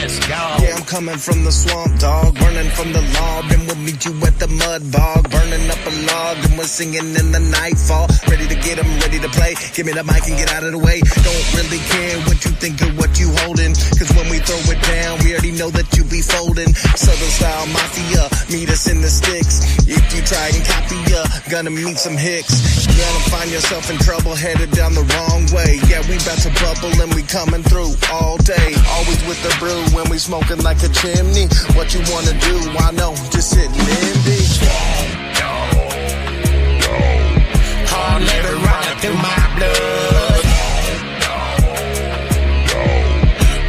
let's go. Yeah, I'm coming from the swamp, dog. Burning from the log, and we'll meet you at the mud bog. Burning up a log, and we're singing in the nightfall. Ready to get 'em, ready to play. Give me the mic and get out of the way. Don't really care what you think or what you holding. Cause when we throw it down, we already know that you be folding. Southern style mafia, meet us in the sticks. If you try and copy ya, gonna meet some hicks. Gonna find yourself in trouble, headed down the wrong way. Yeah, we about to bubble and we coming through all day. Always with the brew when we smoking like a chimney. What you wanna do? I know, just sit limby. Hard living running through my blood.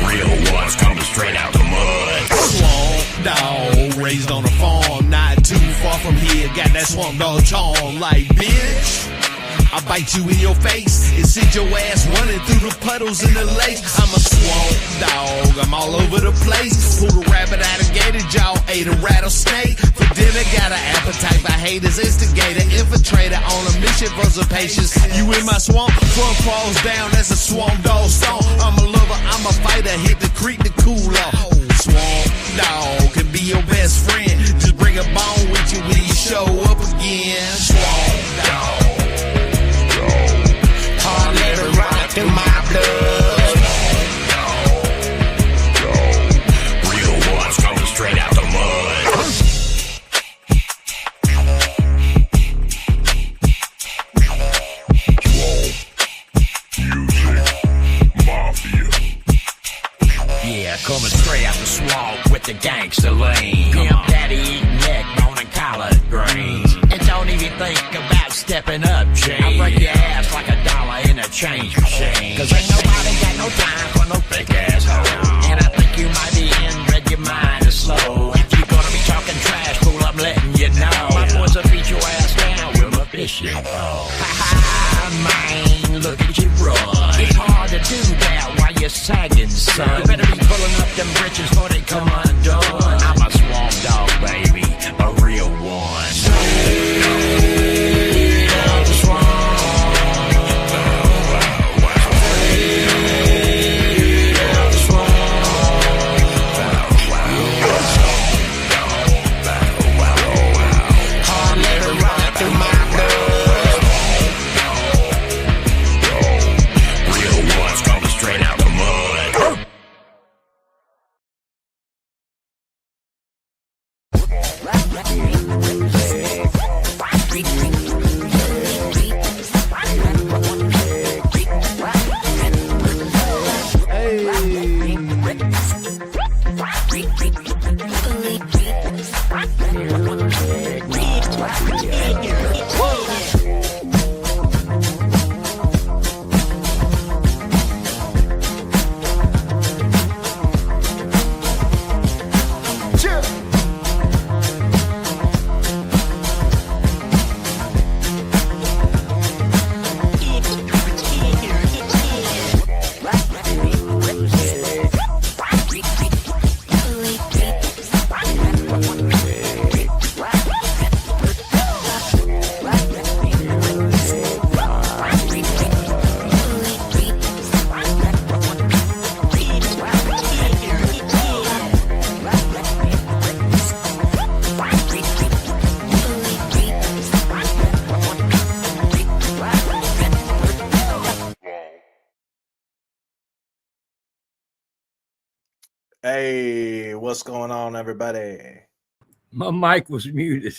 Real ones coming straight out the mud. Swamp dog, raised on a farm, not too far from here. Got that swamp dog charm, like bitch. I bite you in your face and send your ass running through the puddles in the lakes. I'm a swamp dog, I'm all over the place. Pulled a rabbit out of gator jaw, ate a rattlesnake. For dinner, got an appetite for haters. Instigator, infiltrator on a mission for some patience. You in my swamp, front falls down, that's a swamp dog song. I'm a lover, I'm a fighter, hit the creek to cool off. Swamp dog can be your best friend. Just bring a bone with you when you show up again. Swamp dog. Let it run through my blood. Real ones coming straight out the mud. Music, Mafia. Yeah, coming straight out the swamp with the gangster lean. Pimp daddy eating neck bone and collard greens. And don't even think about stepping up, Jane. I'll break your ass like $1 in a change machine. Cause ain't nobody got no time for no fake asshole. And I think you might be inbred, your mind is slow. If you're gonna be talking trash, fool, I'm letting you know. My boys will beat your ass down with my fishing pole. Ha ha, man, look at you run. It's hard to do that while you're sagging, son. You better be pulling up them britches before they come undone. I'm a swamp dog, baby, a real one. Hey, what's going on, everybody? My mic was muted.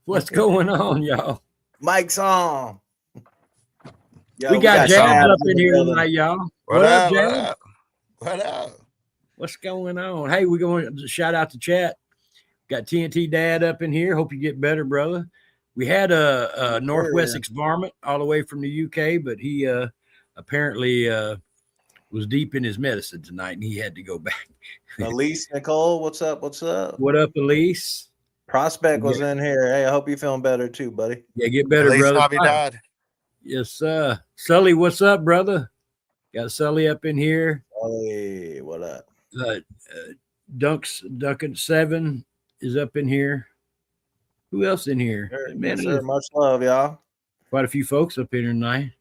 What's going on, y'all? Mic's on. Yo, we got Jabs up in here building. tonight, y'all. What up, Jabs? what up? What up? What's going on? Hey, we're going to shout out to chat. Got TNT Dad up in here. Hope you get better, brother. We had a North Wessex varmint all the way from the UK, but he apparently was deep in his medicine tonight, and he had to go back. Elise Nicole, what's up? What's up? What up, Elise? Prospect was in here. Hey, I hope you're feeling better too, buddy. Yeah, get better, Elise brother. Navidad. Yes, Sully, what's up, brother? Got Sully up in here. Hey, what up? Duncan 7 is up in here. Who else in here? Sure, Man, yes, sir. Much love, y'all. Quite a few folks up here tonight.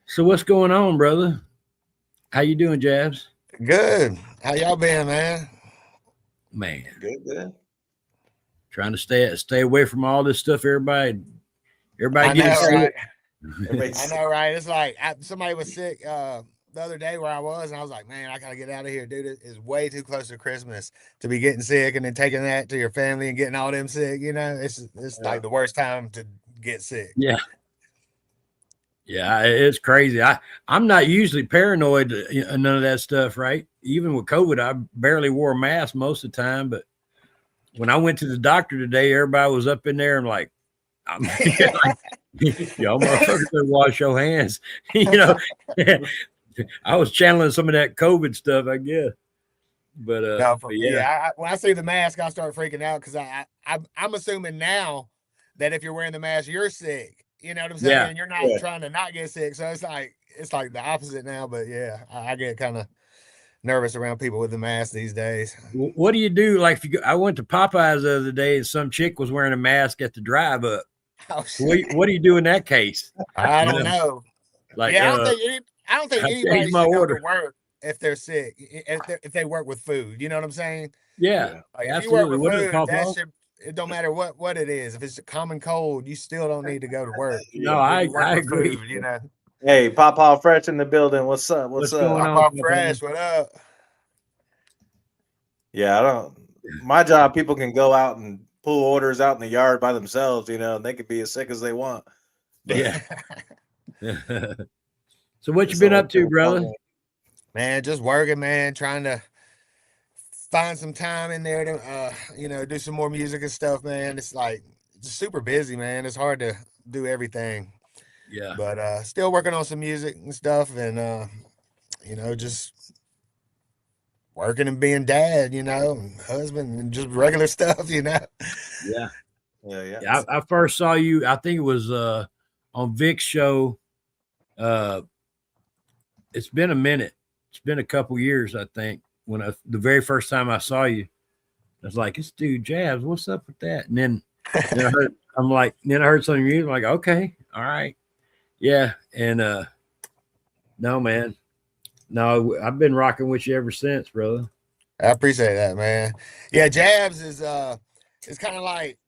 So what's going on, brother? How you doing, Jabs? Good. How y'all been, man? Man, Good. trying to stay away from all this stuff. Everybody I getting know, sick. right? Everybody's I know, right? It's like somebody was sick the other day where I was, and I was like, man, I gotta get out of here, dude. It is way too close to Christmas to be getting sick and then taking that to your family and getting all them sick. You know, it's like the worst time to get sick. Yeah. Yeah, it's crazy. I'm not usually paranoid none of that stuff, right? Even with COVID, I barely wore a mask most of the time. But when I went to the doctor today, everybody was up in there and like, I'm like, y'all motherfuckers better wash your hands. I was channeling some of that COVID stuff, I guess. No, But yeah, yeah. When I see the mask, I start freaking out because I'm assuming now that if you're wearing the mask, you're sick. You know what I'm yeah. saying? You're not trying to not get sick. So it's like the opposite now. But yeah, I get kind of nervous around people with the mask these days. What do you do? Like, if I went to Popeyes the other day and some chick was wearing a mask at the drive up. Oh, So what do you do in that case? I don't know. Like, Yeah, I don't think I changed anybody my should go order. to work if they're sick. If they work with food, you know what I'm saying? Yeah, Like if you work absolutely. with What did it food, pop that off? should it don't matter what it is. If it's a common cold, you still don't need to go to work. No, If you work I with agree. food, you know. Hey, Pop Off Fresh in the building. What's up? What's What's going up? Pop on, off Papa? fresh, what up? Yeah, I don't. My job, people can go out and pull orders out in the yard by themselves, and they could be as sick as they want. Yeah. So what you It's been only up to, brother? Man, just working, man, trying to find some time in there to do some more music and stuff, man. It's like just super busy, man. It's hard to do everything. Yeah. But still working on some music and stuff and just working and being dad, and husband and just regular stuff. Yeah. Yeah. Yeah. I first saw you, I think it was on Vic's show. It's been a minute. It's been a couple years, I think, when the very first time I saw you. I was like, "This dude Jabs, what's up with that?" And then I heard something you. I'm like, "Okay, all right, yeah." And no, man, no, I've been rocking with you ever since, brother. I appreciate that, man. Yeah, Jabs is it's kind of like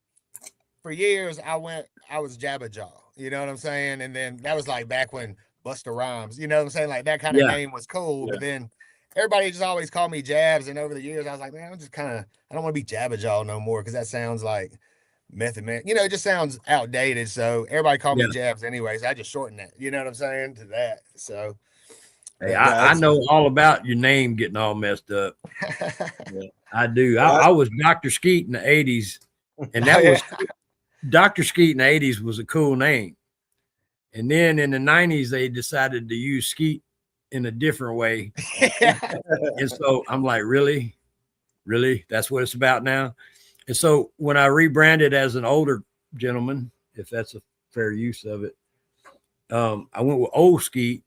for years I was Jabba Jaw, you know what I'm saying? And then that was like back when Busta Rhymes, you know what I'm saying? Like that kind of Yeah, name was cool, but then everybody just always called me Jabs, and over the years I was like, man, I don't want to be Jabba Jaw no more because that sounds like Method Man. It just sounds outdated. So everybody called me yeah. Jabs anyways. I just shortened that, you know what I'm saying, to that. So Hey, but I know all about your name getting all messed up. I do. I was Dr. Skeet in the '80s, and that was Dr. Skeet in the '80s was a cool name. And then in the '90s, they decided to use Skeet in a different way. And so I'm like, really? That's what it's about now? And so when I rebranded as an older gentleman, if that's a fair use of it, I went with Old Skeet.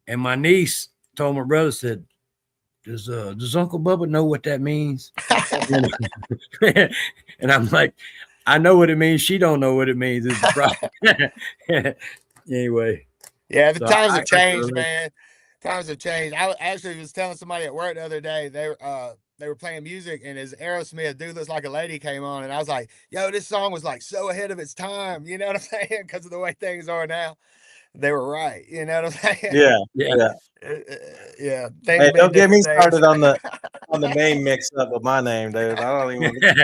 And my niece told my brother, said, does Uncle Bubba know what that means? And I'm like, I know what it means. She don't know what it means. Is the problem. Anyway. Yeah, the So times have changed, man. Times have changed. I actually was telling somebody at work the other day, they were playing music and as Aerosmith, Dude Looks Like a Lady came on, and I was like, yo, this song was like so ahead of its time, you know what I'm saying? Because of the way things are now. They were right, you know what I'm saying? Yeah. Yeah. Hey, don't get me started on the the name mix up with my name, dude. I don't even like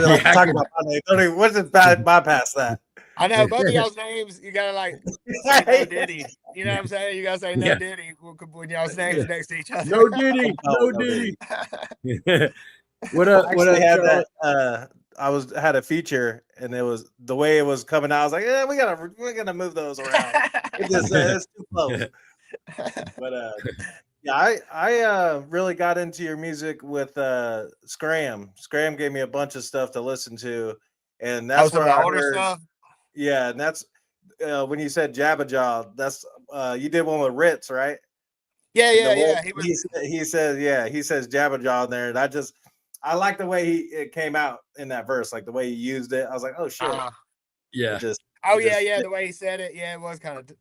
to talk about my name. Don't even what's it bypass that. I know both of y'all's names. You gotta like say no Diddy. You know what I'm saying? You gotta say no Diddy when y'all's names next to each other. No Diddy. No Diddy. What up? I What up? had that. I had a feature, and it was the way it was coming out. I was like, "Yeah, we're gonna move those around. It's too close." But yeah, I really got into your music with Scram. Scram gave me a bunch of stuff to listen to, and that's where I older heard. stuff. Yeah, and that's when you said Jabba Jaw. That's you did one with Ritz, right? Yeah. He says Jabba Jaw in there, and I like the way it came out in that verse, like the way he used it. I was like, oh shit. Yeah. The way he said it. Yeah, it was kind of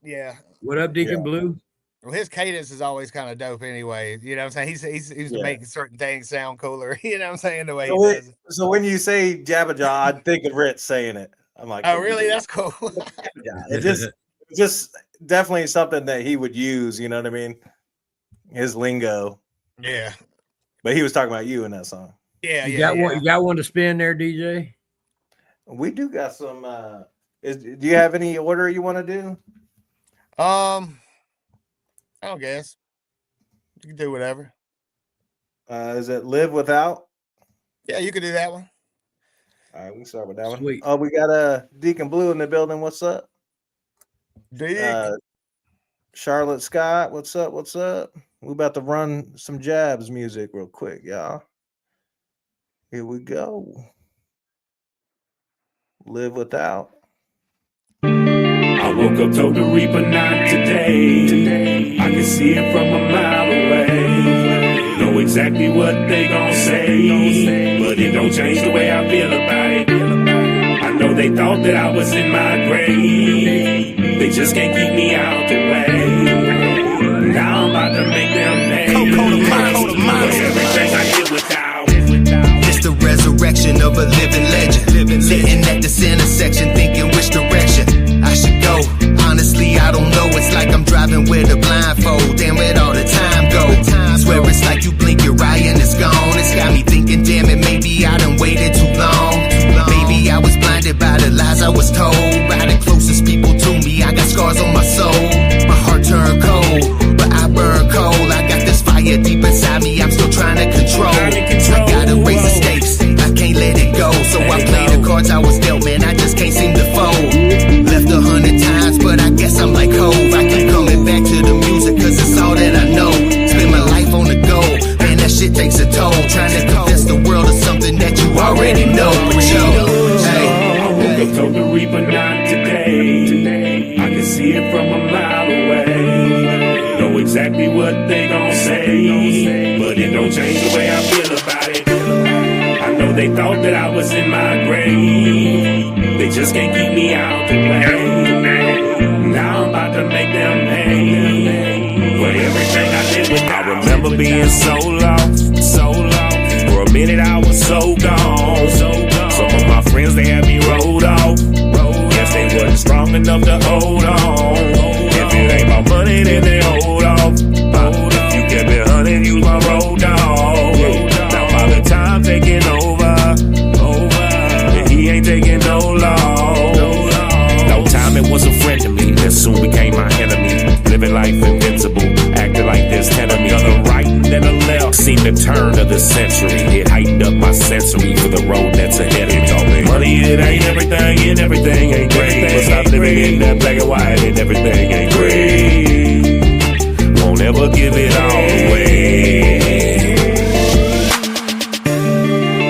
What up, Deacon Blue? Well, his cadence is always kind of dope anyway. You know what I'm saying? He's Yeah. making certain things sound cooler. You know what I'm saying? The way So, he does it. so when you say Jabba Jaw, I'd think of Rich saying it. I'm like, Oh, really? That's cool. yeah, it just definitely something that he would use. You know what I mean? His lingo. Yeah. But he was talking about you in that song. Yeah. You Yeah. got Yeah. one? You got one to spin there, DJ? We do got some. Do you have any order you want to do? I don't guess. You can do whatever. Is it Live Without? Yeah, you can do that one. All right, we can start with that one. Sweet. Oh, we got Deacon Blue in the building. What's up? Dig. Charlotte Scott, what's up? What's up? We about to run some jabs music real quick, y'all. Here we go. Live Without. I woke up, told the Reaper not today. I can see it from a mile away. Know exactly what they gon' say, but it don't change the way I feel about it. I know they thought that I was in my grave. They just can't keep me out the way. Now I'm about to make them pay for everything I did without. It's the resurrection of a living legend. Sitting at this intersection thinking which direction I should go. Honestly, I don't know. It's like I'm driving with a blindfold. Damn, where'd all the time go? Swear it's like you blink your eye and it's gone. It's got me thinking, damn it, maybe I done waited too long. Maybe I was blinded by the lies I was told by the closest people to me. I got scars on my soul. My heart turned cold, but I burn cold. I got this fire deep inside me. I'm still trying to control. I gotta raise the stakes. I can't let it go. So I play the cards I was dealt, man. I just can't seem to fold. Left 100 times, but I guess I'm like Hove. I keep coming back to the music, cause it's all that I know. Spend my life on the go, man, that shit takes a toll. Trying to convince the world of something that you already know. But yo, hey. I woke up, told the Reaper not today. I can see it from a mile away. Know exactly what they gon' say, but it don't change the way I feel about it. I know they thought that I was in my grave. They just can't keep me out the way. Now I'm about to make them pay for everything I did with. I remember being so lost, so lost. For a minute I was so gone, so gone. Some of my friends, they had me rolled off. Guess they wasn't strong enough to hold on. If it ain't my money, then they hold off. If you kept it 100, use my road dog. Now by the time taking over, and he ain't taking no long. No time it was a friend to me, that soon became my enemy. Living life invincible, acting like there's 10 of me. On the right and then the left, seemed the turn of the century. It heightened up my sensory for the road that's ahead of me. Money, it ain't everything, and everything ain't great. But stop living in that black and white, and everything ain't great. Won't ever give it all away.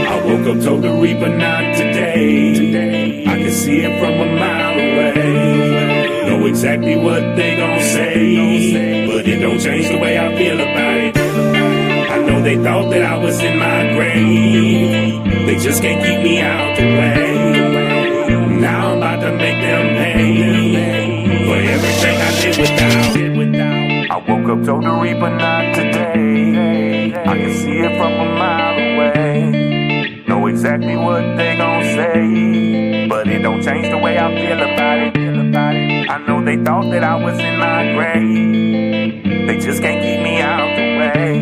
I woke up, told the Reaper not today. I can see it from a mile away. Know exactly what they gon' say, but it don't change the way I feel about it. I know they thought that I was in my grave. They just can't keep me out the way. Now I'm about to make them pay for everything I did without. I woke up, told the Reaper not today. I can see it from a mile away. Know exactly what they gon' say, but it don't change the way I feel about it. I know they thought that I was in my grave. They just can't keep me out the way.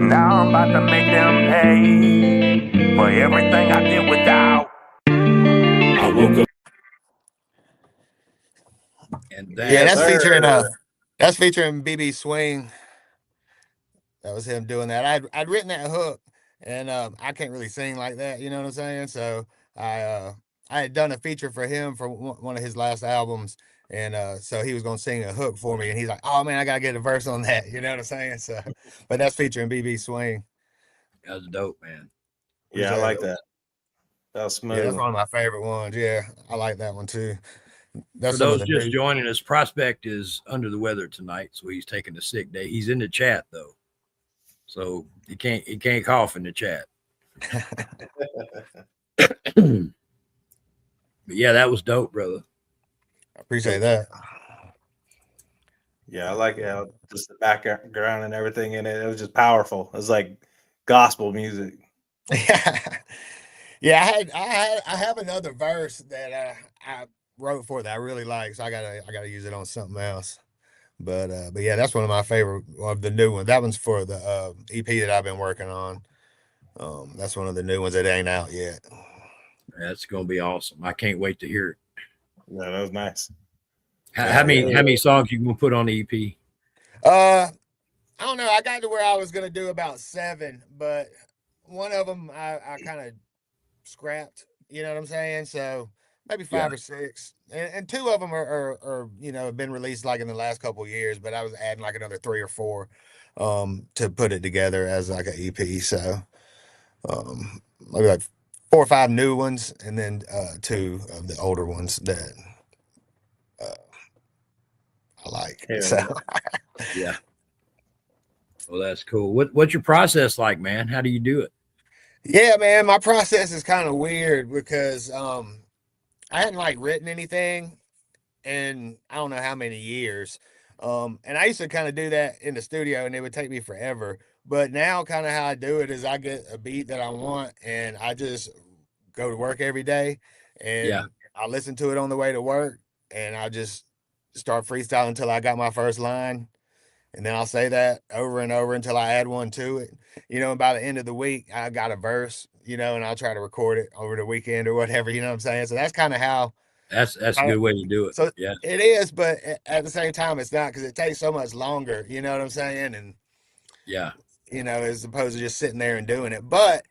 Now I'm about to make them pay for everything I did without. I woke up. And Yeah, that's that's featuring BB Swing. That was him doing that. I'd written that hook, and I can't really sing like that. You know what I'm saying? So I had done a feature for him for one of his last albums, and so he was gonna sing a hook for me, and he's like, "Oh man, I gotta get a verse on that." You know what I'm saying? So, but that's featuring BB Swing. that was dope, man. Yeah, I like that. That was smooth. Yeah, that's one of my favorite ones. Yeah, I like that one too. That's For some of those the just new- joining us, Prospect is under the weather tonight, so he's taking a sick day. He's in the chat though, so he can't cough in the chat. But yeah, that was dope, brother. I appreciate that. Yeah, I like just the background and everything in it. It was just powerful. It was like gospel music. Yeah, yeah. I have another verse that I wrote for that I really like, so I gotta use it on something else. But yeah, that's one of my favorite of the new ones. That one's for the EP that I've been working on. That's one of the new ones that ain't out yet. That's gonna be awesome. I can't wait to hear it. Yeah, that was nice. How Oh many yeah. how many songs you gonna put on the EP? Uh, I don't know. I got to where I was gonna do about 7, but one of them I kind of scrapped. You know what I'm saying? So maybe Yeah, 5 or 6, and 2 of them are have been released like in the last couple of years. But I was adding like another 3 or 4 to put it together as like an EP. So maybe like 4 or 5 new ones, and then 2 of the older ones that I like. Yeah, So yeah. Well, that's cool. What's your process like, man? How do you do it? yeah, man, my process is kind of weird because I hadn't like written anything in I don't know how many years. And I used to kind of do that in the studio and it would take me forever. But now kind of how I do it is I get a beat that I want and I just go to work every day Yeah, and I listen to it on the way to work and I just start freestyling until I got my first line. And then I'll say that over and over until I add one to it. And by the end of the week, I got a verse, and I'll try to record it over the weekend or whatever, you know what I'm saying? So that's kind of how that's a I, good way to do it. so Yeah, it is, but at the same time, it's not because it takes so much longer. You know what I'm saying? And yeah, as opposed to just sitting there and doing it. But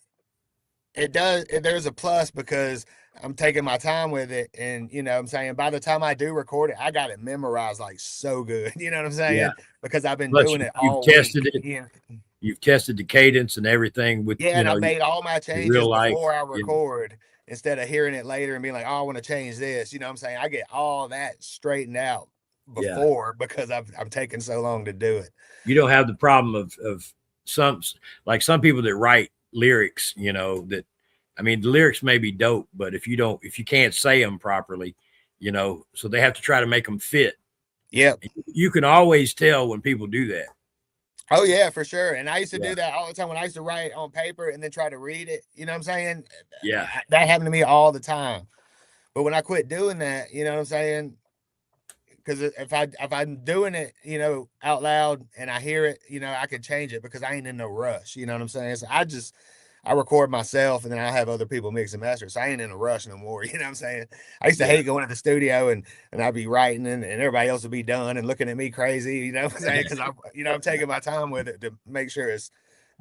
there's a plus because I'm taking my time with it, and what I'm saying by the time I do record it, I got it memorized like so good. You know what I'm yeah. saying? Because I've been Plus, doing it you've all tested week. it. You've tested the cadence and everything with Yeah, and I made all my your changes real life. before I Yeah, record instead of hearing it later and being like, "Oh, I want to change this." You know what I'm saying? I get all that straightened out yeah. before because I'm taking so long to do it. You don't have the problem of some like some people that write lyrics. That I mean, the lyrics may be dope, but if you can't say them properly, so they have to try to make them fit. Yep. You can always tell when people do that. Oh yeah, for sure. And I used to Yeah, do that all the time when I used to write on paper and then try to read it. You know what I'm saying? yeah, That happened to me all the time. But when I quit doing that, you know what I'm saying? Because if I'm doing it, out loud and I hear it, I can change it because I ain't in no rush. You know what I'm saying? So I record myself and then I have other people mix and master. So I ain't in a rush no more. You know what I'm saying? I used to yeah. hate going to the studio and I'd be writing and everybody else would be done and looking at me crazy. You know what I'm saying? Because I'm taking my time with it to make sure it's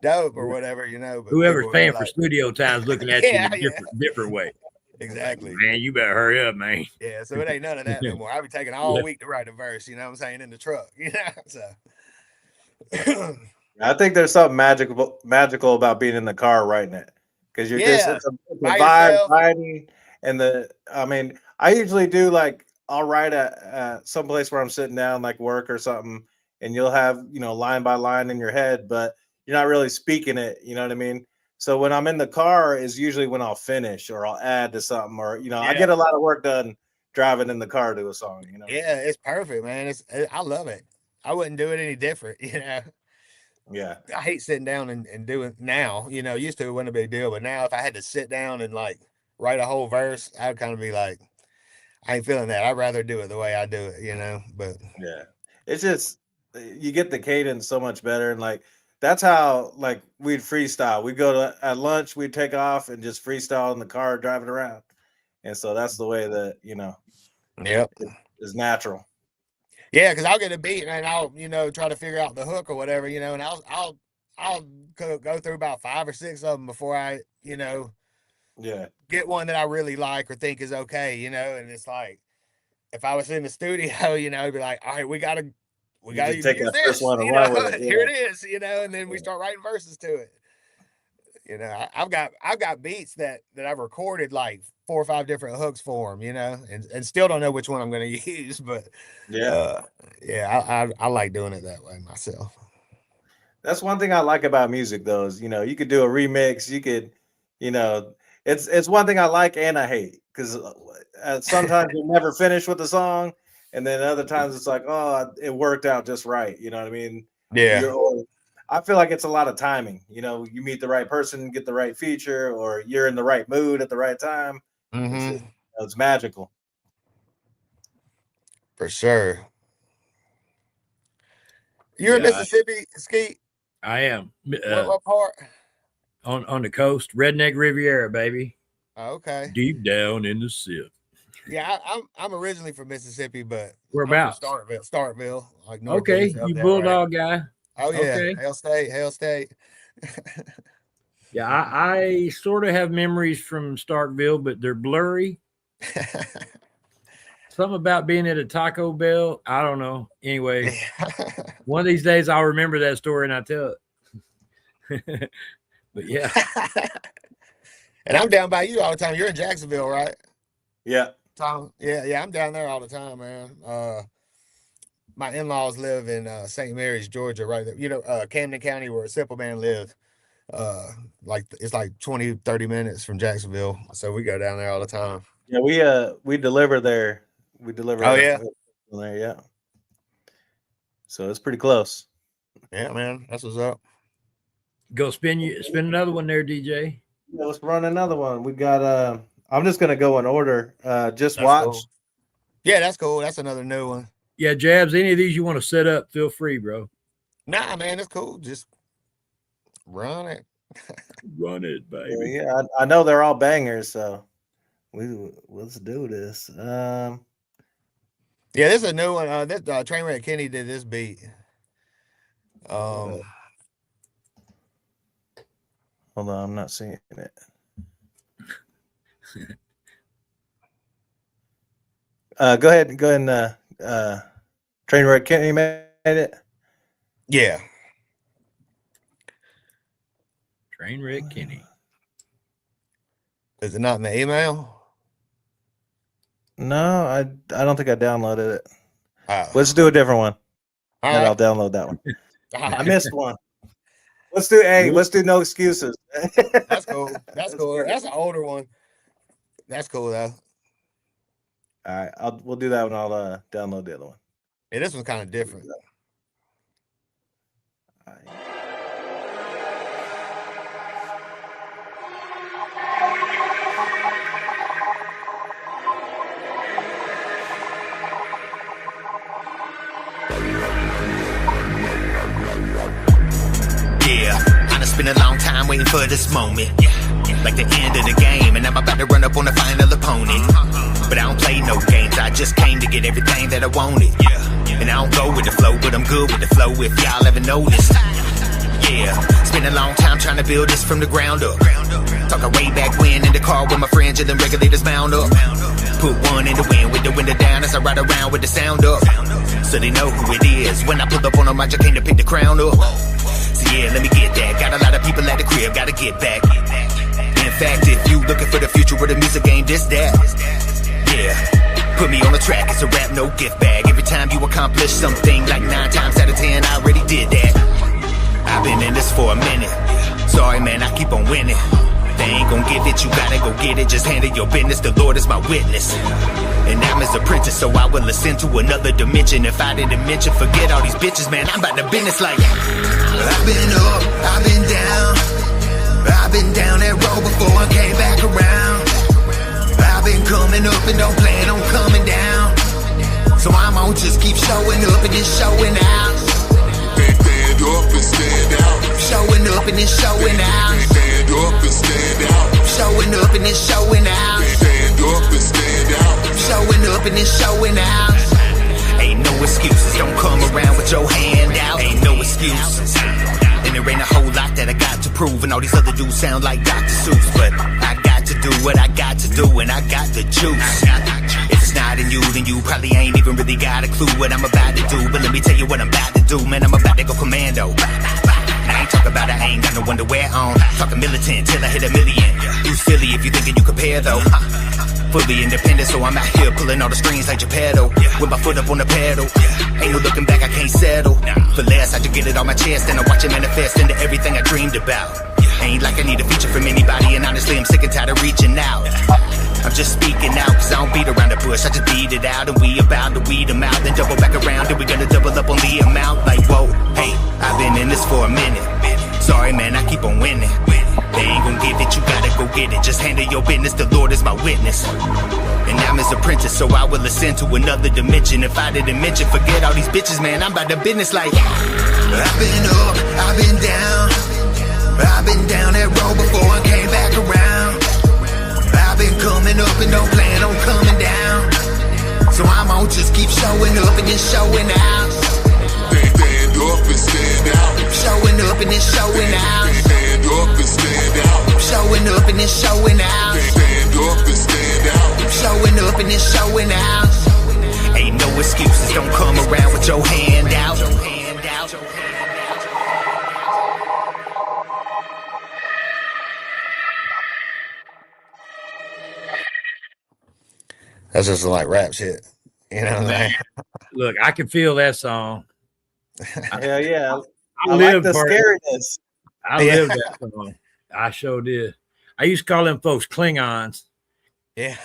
dope or whatever. But Whoever's people would be paying for like, studio time's looking at you in yeah, a yeah, different way. Like, exactly. man, you better hurry up, man. Yeah, so it ain't none of that no more. I be taking all Yeah, week to write a verse, you know what I'm saying, in the truck, So I think there's something magical about being in the car writing it because you're just yeah, it's a by vibe yourself. riding and I mean I usually do like I'll write at some place where I'm sitting down like work or something and you'll have line by line in your head but you're not really speaking it, you know what I mean? So when I'm in the car is usually when I'll finish or I'll add to something or I Yeah, get a lot of work done driving in the car to a song. yeah, it's perfect, man. I love it. I wouldn't do it any different, Yeah. I hate sitting down and doing now, used to it wasn't a big deal, but now if I had to sit down and like write a whole verse, I'd kind of be like, I ain't feeling that. I'd rather do it the way I do it. But Yeah. It's just you get the cadence so much better and like that's how like we'd freestyle. We'd go to at lunch, we'd take off and just freestyle in the car driving around. And so that's the way that, yep. is natural. Yeah, because I'll get a beat and I'll try to figure out the hook or whatever, and I'll go through about 5 or 6 of them before I Yeah. get one that I really like or think is okay, and it's like if I was in the studio, it'd be like, all right, we You gotta just take use that first this, one and run with it. here Yeah. it is, and then we start writing verses to it. I've got beats that I've recorded like 4 or 5 different hooks for them, and still don't know which one I'm going to use, but Yeah. uh, yeah, I like doing it that way myself. That's one thing I like about music though, is you could do a remix, you could, you know, it's one thing I like and I hate because sometimes you never finish with the song, and then other times it's like, oh, it worked out just right. You know what I mean? Yeah. I feel like it's a lot of timing. You know, you meet the right person, get the right feature, or you're in the right mood at the right time. Mm-hmm. It's magical. For sure. You're in Mississippi, Skeet? I am. What part? On the coast, Redneck Riviera, baby. Oh, okay. Deep down in the SIP. Yeah, I'm originally from Mississippi, but whereabouts? Starkville, like okay, you bulldog guy. Oh yeah, okay. Hell State. Yeah, I sort of have memories from Starkville, but they're blurry. Something about being at a Taco Bell, I don't know. Anyway, one of these days I'll remember that story and I'll tell it. But yeah. And I'm down by you all the time. You're in Jacksonville, right? Yeah. Tom? Yeah, I'm down there all the time, man. My in-laws live in St. Mary's, Georgia, right there. You know, Camden County, where Simple Man lives. It's like 20, 30 minutes from Jacksonville. So we go down there all the time. Yeah, we deliver there. We deliver. Oh yeah, there. Yeah. So it's pretty close. Yeah, man, that's what's up. Go spin another one there, DJ. Yeah, let's run another one. We got. I'm just gonna go in order. Just that's watch. Cool. Yeah, that's cool. That's another new one. Yeah, Jabs. Any of these you want to set up? Feel free, bro. Nah, man, it's cool. Just run it. Run it, baby. Yeah, I know they're all bangers, so let's do this. Yeah, this is a new one. Trainwreck Kenny did this beat. Hold on, I'm not seeing it. Go ahead and Trainwreck Kenny made it. Yeah. Trainwreck Kenny. Is it not in the email? No, I don't think I downloaded it. Let's do a different one. And I'll download that one. I missed one. Let's do No Excuses. That's cool. That's cool. That's an older one. That's cool though. All right, we'll do that one. I'll download the other one. Yeah, this one's kind of different. All right. Been a long time waiting for this moment, like the end of the game, and I'm about to run up on the final opponent. But I don't play no games, I just came to get everything that I wanted. And I don't go with the flow, but I'm good with the flow if y'all ever noticed. Yeah, it's been a long time trying to build this from the ground up. Talking way back when in the car with my friends and them regulators bound up. Put one in the wind with the window down as I ride around with the sound up. So they know who it is. When I pull up on them, I just came to pick the crown up. So yeah, let me get that. Got a lot of people at the crib, gotta get back. In fact, if you looking for the future of the music game, this, that. Yeah, put me on the track, it's a rap, no gift bag. Every time you accomplish something, like 9 times out of 10, I already did that. I've been in this for a minute. Sorry, man, I keep on winning. They ain't gon' give it, you gotta go get it. Just handle your business, the Lord is my witness. And I'm his apprentice, so I will ascend to another dimension. If I didn't mention, forget all these bitches, man, I'm about to business like. I've been up, I've been down. I've been down that road before I came back around. I've been coming up and don't plan on coming down. So I'm on just keep showing up and then showing out. Stand up and stand out. Showing up and then showing out. Stand up and stand out. Showing up and then showing out. Stand up and stand out. Showing up and then showing out. Ain't no excuses, don't come around with your hand out. Ain't no excuses. And there ain't a whole lot that I got to prove. And all these other dudes sound like Dr. Seuss. But I got to do what I got to do, and I got the juice. If it's not in you, then you probably ain't even really got a clue what I'm about to do. But let me tell you what I'm about to do, man, I'm about to go commando. I ain't talking about I ain't got no underwear on. Talking militant till I hit 1 million. You silly if you thinking you compare though. Fully independent, so I'm out here pulling all the strings like Geppetto. With my foot up on the pedal. Ain't no looking back, I can't settle. For less, I just get it on my chest and I watch it manifest into everything I dreamed about. Ain't like I need a feature from anybody, and honestly I'm sick and tired of reaching out. I'm just speaking out, cause I don't beat around the bush. I just beat it out and we about to weed them out. Then double back around and we gonna double up on the amount. Like, whoa, hey, I've been in this for a minute. Sorry, man, I keep on winning. They ain't gon' give it, you gotta go get it. Just handle your business, the Lord is my witness. And I'm his apprentice, so I will ascend to another dimension. If I didn't mention, forget all these bitches, man, I'm about the business like I've been up, I've been down. I've been down that road before I came back around. I've been coming up and don't plan on coming down. So I'm gonna just keep showing up and then showing out. Stand up and stand out. Showing up and then showing out. Stand up and stand out. Showing up and then showing out. Stand up and stand out. Showing up and then showing out. Ain't no excuses, don't come around with your hand out. That's just like rap shit. You know what I'm saying? Look, I can feel that song. Hell yeah. I I like lived the part- scariness. I lived that song. I sure did. I used to call them folks Klingons. Yeah.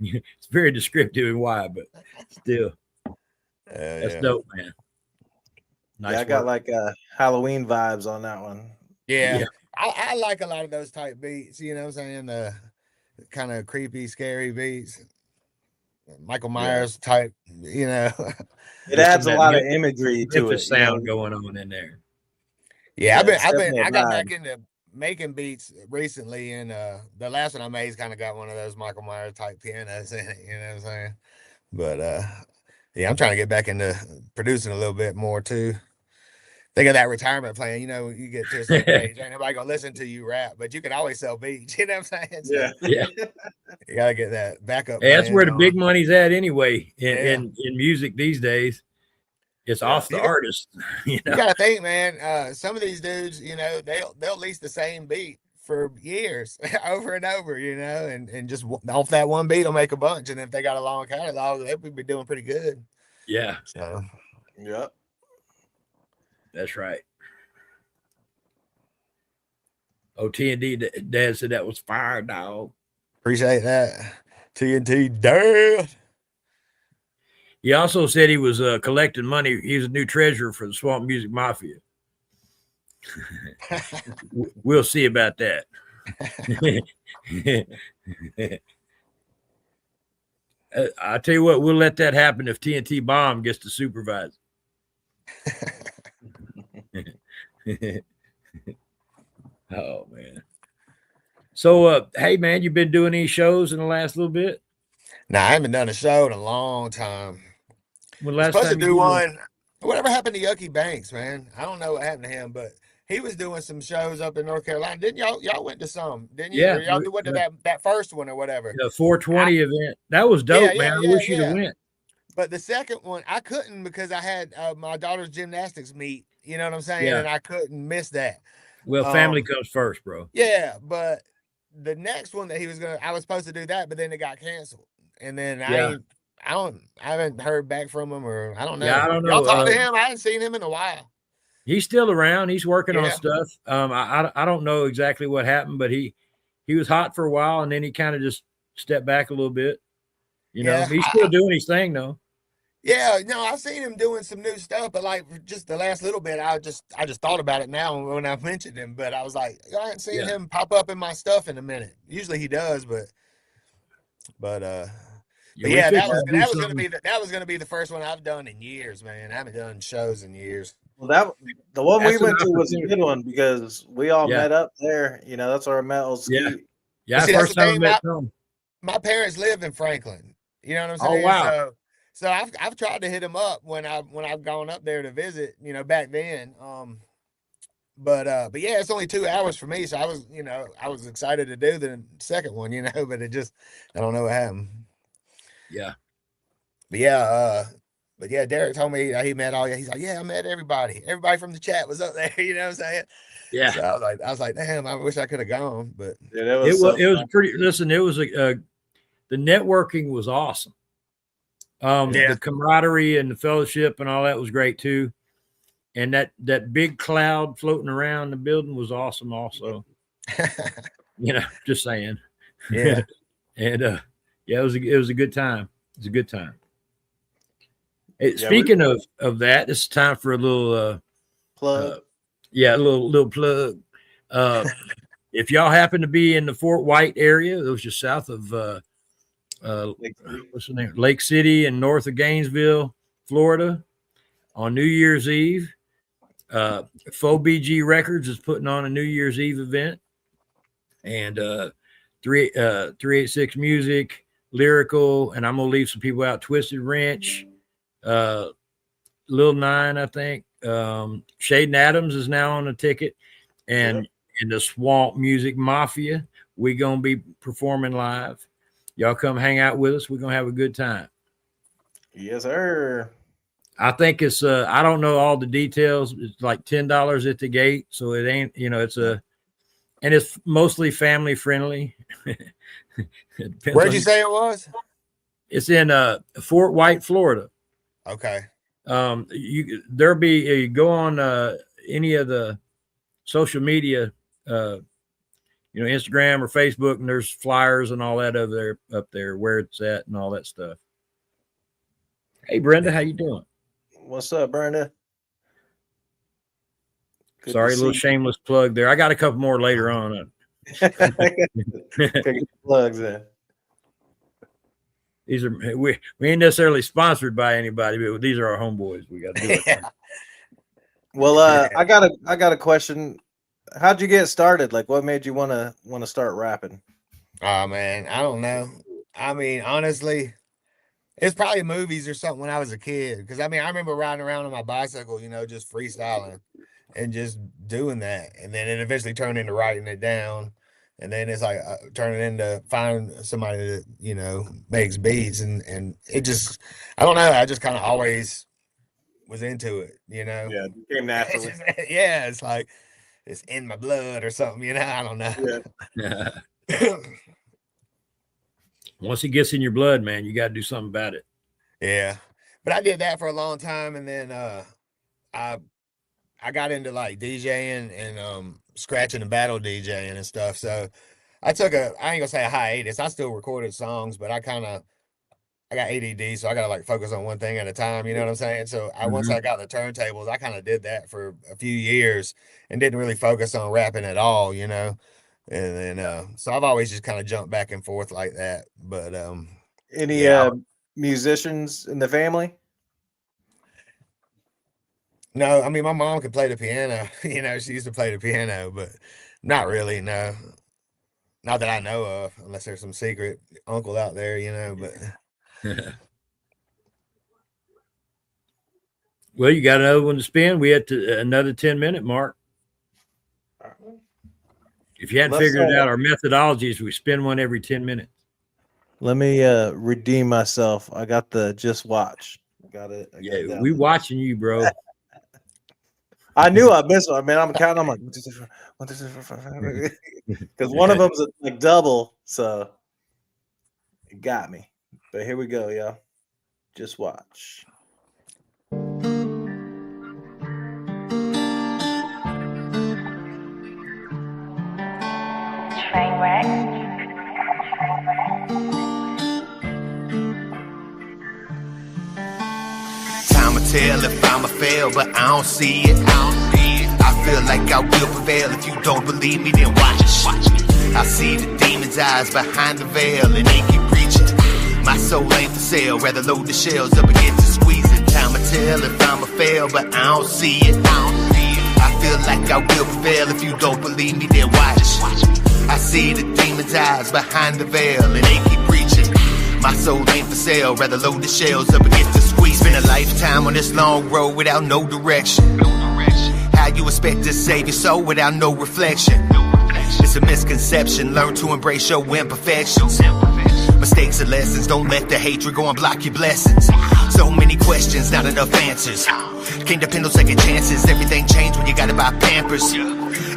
It's very descriptive and why, but still, that's dope, man. Nice Yeah, I got work. like Halloween vibes on that one. Yeah. Yeah. I like a lot of those type beats, you know what I'm saying? The kind of creepy, scary beats. Michael Myers type, you know. It adds a lot of imagery to it. Memphis sound going on in there. Yeah, it's I definitely a got vibe. back into making beats recently, and the last one I made's kind of got one of those Michael Myers type pianos in it, you know what I'm saying? But yeah, I'm trying to get back into producing a little bit more too. Think of that retirement plan, you know, you get to a certain age, ain't nobody gonna listen to you rap, but you can always sell beats, you know what I'm saying? So Yeah. you gotta get that backup. Hey, that's plan where the going. big money's at anyway Yeah. in music these days. It's off the You got- artist. You know? You gotta think, man. Some of these dudes, you know, they'll lease the same beat for years, over and over, you know, and just off that one beat will make a bunch. And if they got a long catalog, they would be doing pretty good. Yeah, So Yep. that's right. Oh, T&D Dad said that was fire, dog. appreciate that. TNT, damn. He also said he was collecting money. He's a new treasurer for the Swamp Music Mafia. We'll see about that. I tell you what, we'll let that happen if TNT Bomb gets to supervise. Oh man. So hey man, you been doing any shows in the last little bit? Nah, I haven't done a show in a long time. When I was last supposed to time you do did one. Whatever happened to Yucky Banks, man? I don't know what happened to him, but he was doing some shows up in North Carolina. Didn't y'all went to some, didn't you? Yeah, Or y'all went to that first one or whatever. the 420 event. That was dope, man. I wish you'd have went. But the second one, I couldn't because I had my daughter's gymnastics meet. You know what I'm saying? Yeah. And I couldn't miss that. Well, family comes first, bro. Yeah, but the next one that I was supposed to do that, but then it got canceled. And then I haven't heard back from him, or I don't know. Yeah, I don't know. Y'all talked to him? I haven't seen him in a while. He's still around. He's working on Yeah. stuff. I don't know exactly what happened, but he was hot for a while, and then he kind of just stepped back a little bit. You know, he's still doing his thing though. Yeah, no, I've seen him doing some new stuff, but like just the last little bit, I just thought about it now when I mentioned him. But I was like, I haven't seen him pop up in my stuff in a minute. Usually he does, but yeah, that was gonna be the first one I've done in years, man. I haven't done shows in years. Well, the one That's we an went to was a opportunity. good one because we all Yeah. met up there. You know, that's where I met old Skeet. Yeah, See, that's first the time I thing, met Tom. My parents live in Franklin. You know what I'm Oh, saying? wow. So I've tried to hit him up when I've gone up there to visit, you know, back then. But yeah, it's only 2 hours for me, so I was excited to do the second one, you know, but I don't know what happened. Yeah. But yeah, Derek told me he met he's like, yeah, I met everybody. Everybody from the chat was up there, you know what I'm saying? Yeah. So I was like, damn, I wish I could have gone, but Yeah, It was pretty. Listen, it was the networking was awesome. The camaraderie and the fellowship and all that was great too. And that big cloud floating around the building was awesome also. You know, just saying. Yeah. And yeah, it was a good time. It was a good time. Hey, Yeah, speaking of that, it's time for a little plug. a little plug. If y'all happen to be in the Fort White area, it was just south of what's the name? Lake City and north of Gainesville, Florida, on New Year's Eve. Faux BG Records is putting on a New Year's Eve event, and 386 Music, Lyrical, and I'm gonna leave some people out. Twisted Wrench, Lil Nine, I think. Shaden Adams is now on the ticket, and in the Swamp Music Mafia, we gonna be performing live. Y'all come hang out with us. We're gonna have a good time. Yes, sir. I think it's I don't know all the details. It's like $10 at the gate, so it ain't, and it's mostly family friendly. Where'd you say it was? It's in Fort White, Florida. Okay. There'll be you go on any of the social media, Instagram or Facebook, and there's flyers and all that up there where it's at and all that stuff. Hey, Brenda, how you doing? What's up, Brenda? Good Sorry, a little shameless plug there. I got a couple more later on. Plugs in. These are we ain't necessarily sponsored by anybody, but these are our homeboys. We got to do it. Yeah. Well, I got a question. How'd you get started? Like, what made you want to start rapping? Oh man, I don't know. I mean, honestly, it's probably movies or something when I was a kid. Because I mean, I remember riding around on my bicycle, just freestyling and just doing that, and then it eventually turned into writing it down, and then it's like turning into find somebody that makes beats, and it just, I don't know. I just kind of always was into it, Yeah, it came naturally. Yeah, it's like it's in my blood or something, I don't know. Yeah. Once it gets in your blood, man, you got to do something about it. Yeah, but I did that for a long time, and then I got into like DJing and scratching and battle DJing and stuff. So I took I ain't gonna say a hiatus. I still recorded songs, but I got ADD, so I gotta like focus on one thing at a time. You know what I'm saying? So once I got the turntables, I kind of did that for a few years and didn't really focus on rapping at all. And then so I've always just kind of jumped back and forth like that. But any musicians in the family? No, I mean my mom could play the piano. She used to play the piano, but not really. No, not that I know of, unless there's some secret uncle out there. But well, you got another one to spin. We had another 10-minute mark. If you hadn't figured out our methodologies, we spin one every 10 minutes. Let me redeem myself. I got the just watch. Got it. Yeah, we watching you, bro. I knew I missed one. Man, I'm counting. I'm like, 1, 2, 3, 4, 1, 2, 3, 4, 5, because one of them's like double, so it got me. But here we go, y'all. Just watch. Time will tell if I'ma fail, but I don't see it. I feel like I will prevail. If you don't believe me, then watch me. I see the demon's eyes behind the veil, and they keep preaching. My soul ain't for sale, rather load the shells up against the squeezing. Time will tell if I'ma fail, but I don't see it. I feel like I will prevail. If you don't believe me, then watch. I see the demon's eyes behind the veil, and they keep preaching. My soul ain't for sale, rather load the shells up against the squeeze. Spend a lifetime on this long road without no direction. How you expect to save your soul without no reflection? It's a misconception, learn to embrace your imperfections. Mistakes and lessons, don't let the hatred go and block your blessings. So many questions, not enough answers. Can't depend on second chances, everything changed when you gotta buy Pampers.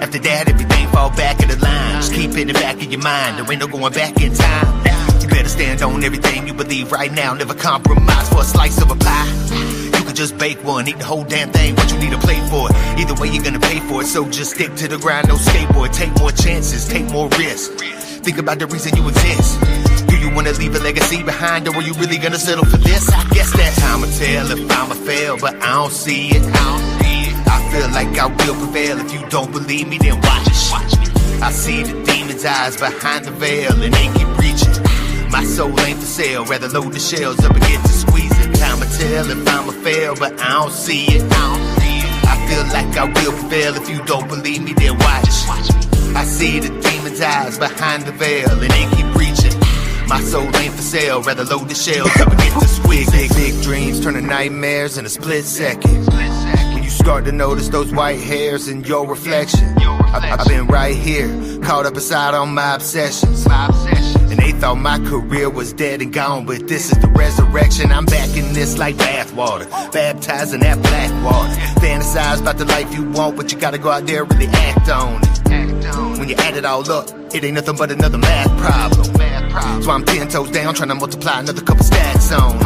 After that, everything fall back in the line. Just keep it in the back of your mind, there ain't no going back in time. You better stand on everything you believe right now, never compromise for a slice of a pie. You can just bake one, eat the whole damn thing, but you need a plate for it. Either way, you're gonna pay for it, so just stick to the grind, no skateboard. Take more chances, take more risks. Think about the reason you exist. Do you wanna leave a legacy behind, or are you really gonna settle for this? I guess that time will tell if I'ma fail, but I don't see it. I feel like I will prevail. If you don't believe me, then watch it. I see the demon's eyes behind the veil, and they keep reaching. My soul ain't for sale, rather load the shells up and get to squeezing. Time will tell if I'ma fail, but I don't see it. I feel like I will prevail. If you don't believe me, then watch. I see the demon's eyes behind the veil, and they keep reaching. My soul ain't for sale, rather load the shells up and get to squeezing. Big dreams turn to nightmares in a split second. When you start to notice those white hairs in your reflection, I've been right here, caught up inside on my obsessions. And they thought my career was dead and gone, but this is the resurrection. I'm back in this like bathwater, baptized in that black water. Fantasize about the life you want, but you gotta go out there and really act on it. When you add it all up, it ain't nothing but another math problem. So I'm 10 toes down, trying to multiply another couple stacks on.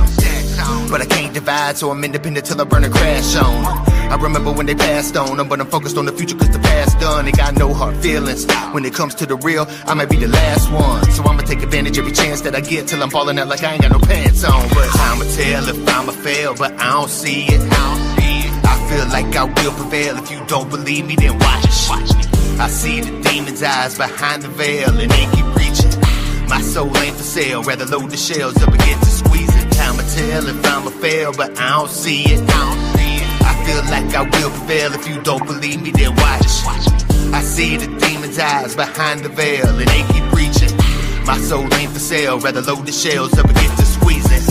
But I can't divide, so I'm independent till I burn a crash on. I remember when they passed on them, but I'm focused on the future cause the past done. They got no hard feelings. When it comes to the real, I might be the last one. So I'ma take advantage every chance that I get till I'm falling out like I ain't got no pants on. But time will tell if I'ma fail, but I don't see it. I feel like I will prevail. If you don't believe me, then watch. I see the demon's eyes behind the veil, and they keep reaching. My soul ain't for sale, rather load the shells up and get to squeezing. Time will tell if I'ma fail, but I don't see it. I feel like I will prevail. If you don't believe me, then watch. I see the demon's eyes behind the veil, and they keep reaching. My soul ain't for sale, rather load the shells up and get to squeezing.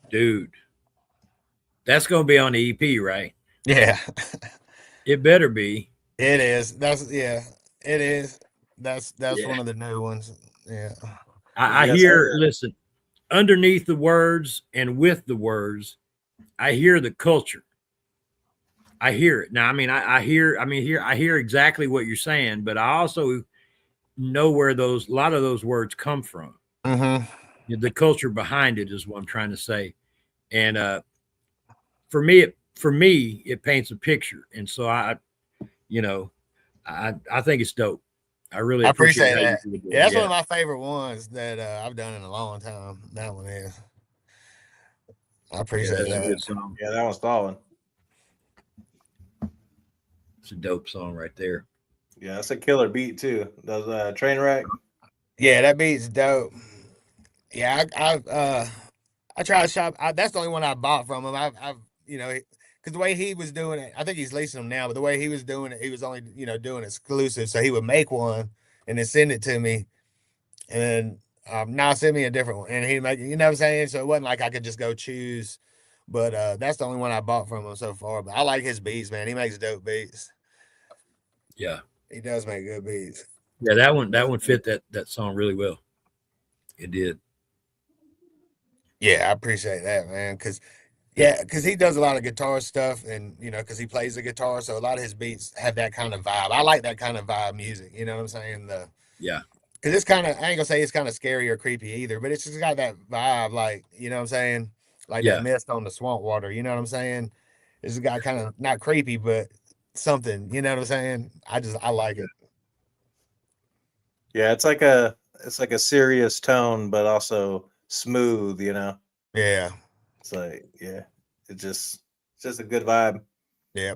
Dude, that's going to be on the EP, right? Yeah, It better be. it is. It is. That's Yeah. one of the new ones. Yeah. I Yes, hear, sir. listen, underneath the words and with the words, I hear the culture. I hear it. Now, I mean, I hear exactly what you're saying, but I also know where a lot of those words come from. Mm-hmm. The culture behind it is what I'm trying to say. And for me, it paints a picture. And so I think it's dope. I really I appreciate appreciate how that. you do it. Yeah, that's one of my favorite ones that I've done in a long time. That one is. I appreciate That's a that. good song. Yeah, that one's solid. It's a dope song right there. Yeah, that's a killer beat too. Those train wreck. Yeah, that beat's dope. Yeah, I try to shop. That's the only one I bought from him. I've because the way he was doing it, I think he's leasing them now. But the way he was doing it, he was only doing exclusive. So he would make one and then send it to me, and then now send me a different one, and he'd make it. You know what I'm saying? So it wasn't like I could just go choose. But that's the only one I bought from him so far. But I like his beats, man. He makes dope beats. Yeah. He does make good beats. Yeah, that one fit that song really well. It did. Yeah, I appreciate that, man. Because he does a lot of guitar stuff, and because he plays the guitar, so a lot of his beats have that kind of vibe. I like that kind of vibe music. You know what I'm saying? Yeah. Because it's kind of, I ain't gonna say it's kind of scary or creepy either, but it's just got that vibe, like you know what I'm saying, like Yeah. that mist on the swamp water. You know what I'm saying? It's got kind of not creepy, but something. You know what I'm saying? I like it. Yeah, it's like a serious tone, but also smooth. Yeah, It's like it's just a good vibe. yeah.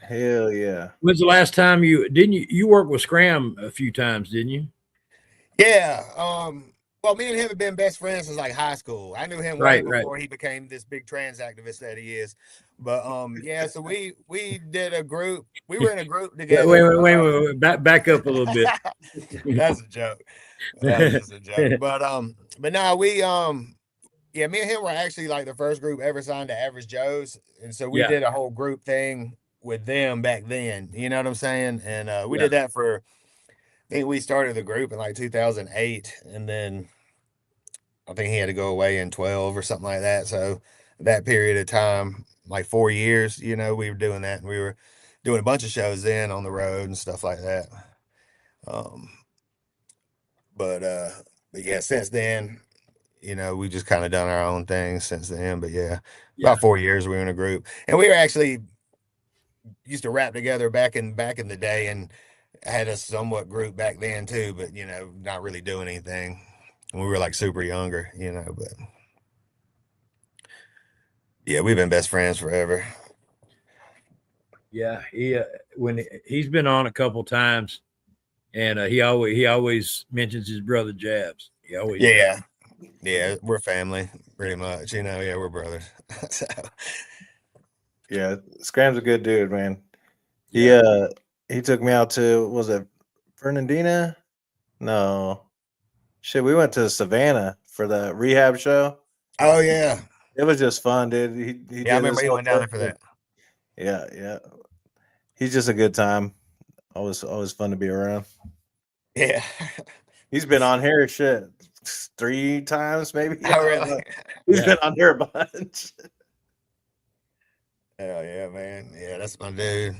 Hell yeah. When's the last time you worked with Scram a few times, didn't you? Yeah. Well, me and him have been best friends since like high school. I knew him way Right. before he became this big trans activist that he is. But yeah, so we did a group. We were in a group together. Wait. Back up a little bit. That's a joke. That's just a joke. But no, yeah, me and him were actually like the first group ever signed to Average Joe's. And so we did a whole group thing with them back then. You know what I'm saying? And we did that for, I think we started the group in like 2008, and then I think he had to go away in 12 or something like that. So that period of time, like 4 years. You know, we were doing that, and we were doing a bunch of shows then on the road and stuff like that. Um, but yeah, since then, you know, we just kind of done our own thing since then. But yeah, about 4 years we were in a group, and we were actually used to rap together back in the day, and had a somewhat group back then too. But you know, not really doing anything. We were like super younger, you know. But yeah, we've been best friends forever. Yeah, he's been on a couple times, and he always mentions his brother Jabs. He always Yeah, we're family pretty much. You know, yeah, we're brothers. So. Yeah, Scram's a good dude, man. He took me out to, was it Fernandina? No. Shit, we went to Savannah for the rehab show. Oh yeah. It was just fun, dude. He I remember he went down there for that. Yeah. He's just a good time. Always fun to be around. Yeah. He's been on here 3 times, maybe. Oh, really? He's been on here a bunch. Hell yeah, man. Yeah, that's my dude.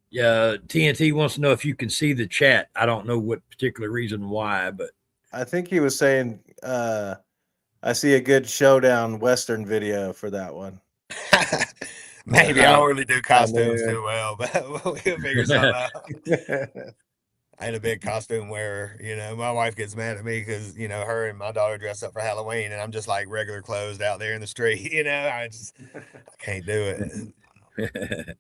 Yeah, TNT wants to know if you can see the chat. I don't know what particular reason why, but I think he was saying I see a good showdown Western video for that one. Maybe I don't really do costumes too well, but we'll figure something out. I ain't a big costume wearer, you know. My wife gets mad at me because, you know, her and my daughter dress up for Halloween, and I'm just like regular clothes out there in the street, you know. I can't do it.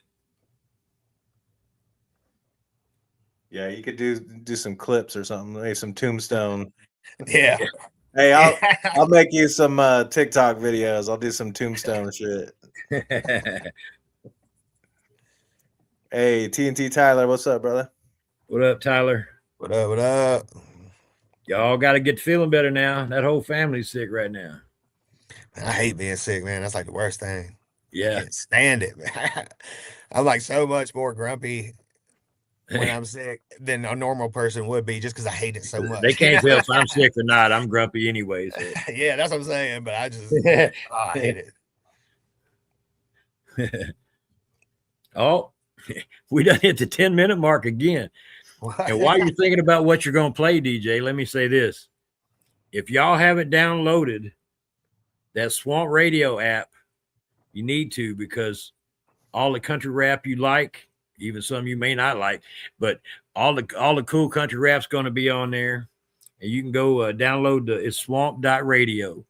Yeah, you could do some clips or something, maybe some Tombstone. Yeah. Hey, I'll make you some TikTok videos. I'll do some Tombstone shit. Hey, TNT Tyler, what's up, brother? What up, Tyler? What up? Y'all got to get feeling better now. That whole family's sick right now. I hate being sick, man. That's like the worst thing. Yeah. I can't stand it, man. I'm like so much more grumpy when I'm sick than a normal person would be, just because I hate it so much. They can't tell if I'm sick or not. I'm grumpy anyway. So. Yeah, that's what I'm saying. But I just I hate it. Oh, we done hit the 10-minute mark again. What? And while you're thinking about what you're going to play, DJ, let me say this. If y'all haven't downloaded that Swamp Radio app, you need to, because all the country rap you like, even some you may not like, but all the cool country rap's going to be on there. And you can go download it's swamp.radio.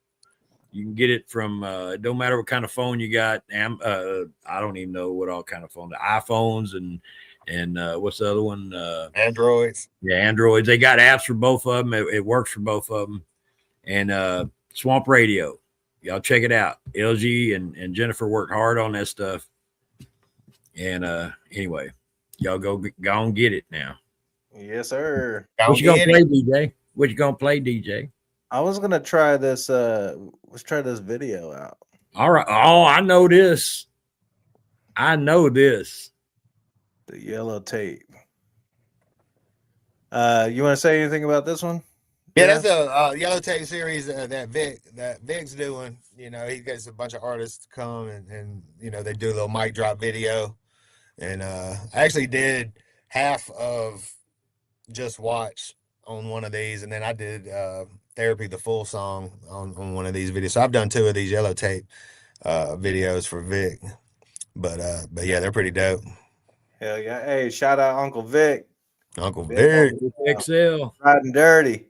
You can get it from it don't matter what kind of phone you got. I don't even know what all kind of phone, the iPhones and what's the other one? Androids. Yeah, Androids. They got apps for both of them. It works for both of them. And Swamp Radio. Y'all check it out. LG and Jennifer worked hard on that stuff. And anyway, y'all go and get it now. Yes, sir. What you gonna play, DJ? What you gonna play, DJ? I was gonna try this. Let's try this video out. All right. Oh, I know this. The yellow tape. You want to say anything about this one? Yeah, that's a yellow tape series that Vic's doing. You know, he gets a bunch of artists to come and you know, they do a little mic drop video. And I actually did half of Just Watch on one of these, and then I did Therapy, the full song on one of these videos. So I've done 2 of these yellow tape videos for Vic. But yeah, they're pretty dope. Hell yeah. Hey, shout out Uncle Vic. Uncle Vic. XL. Riding dirty.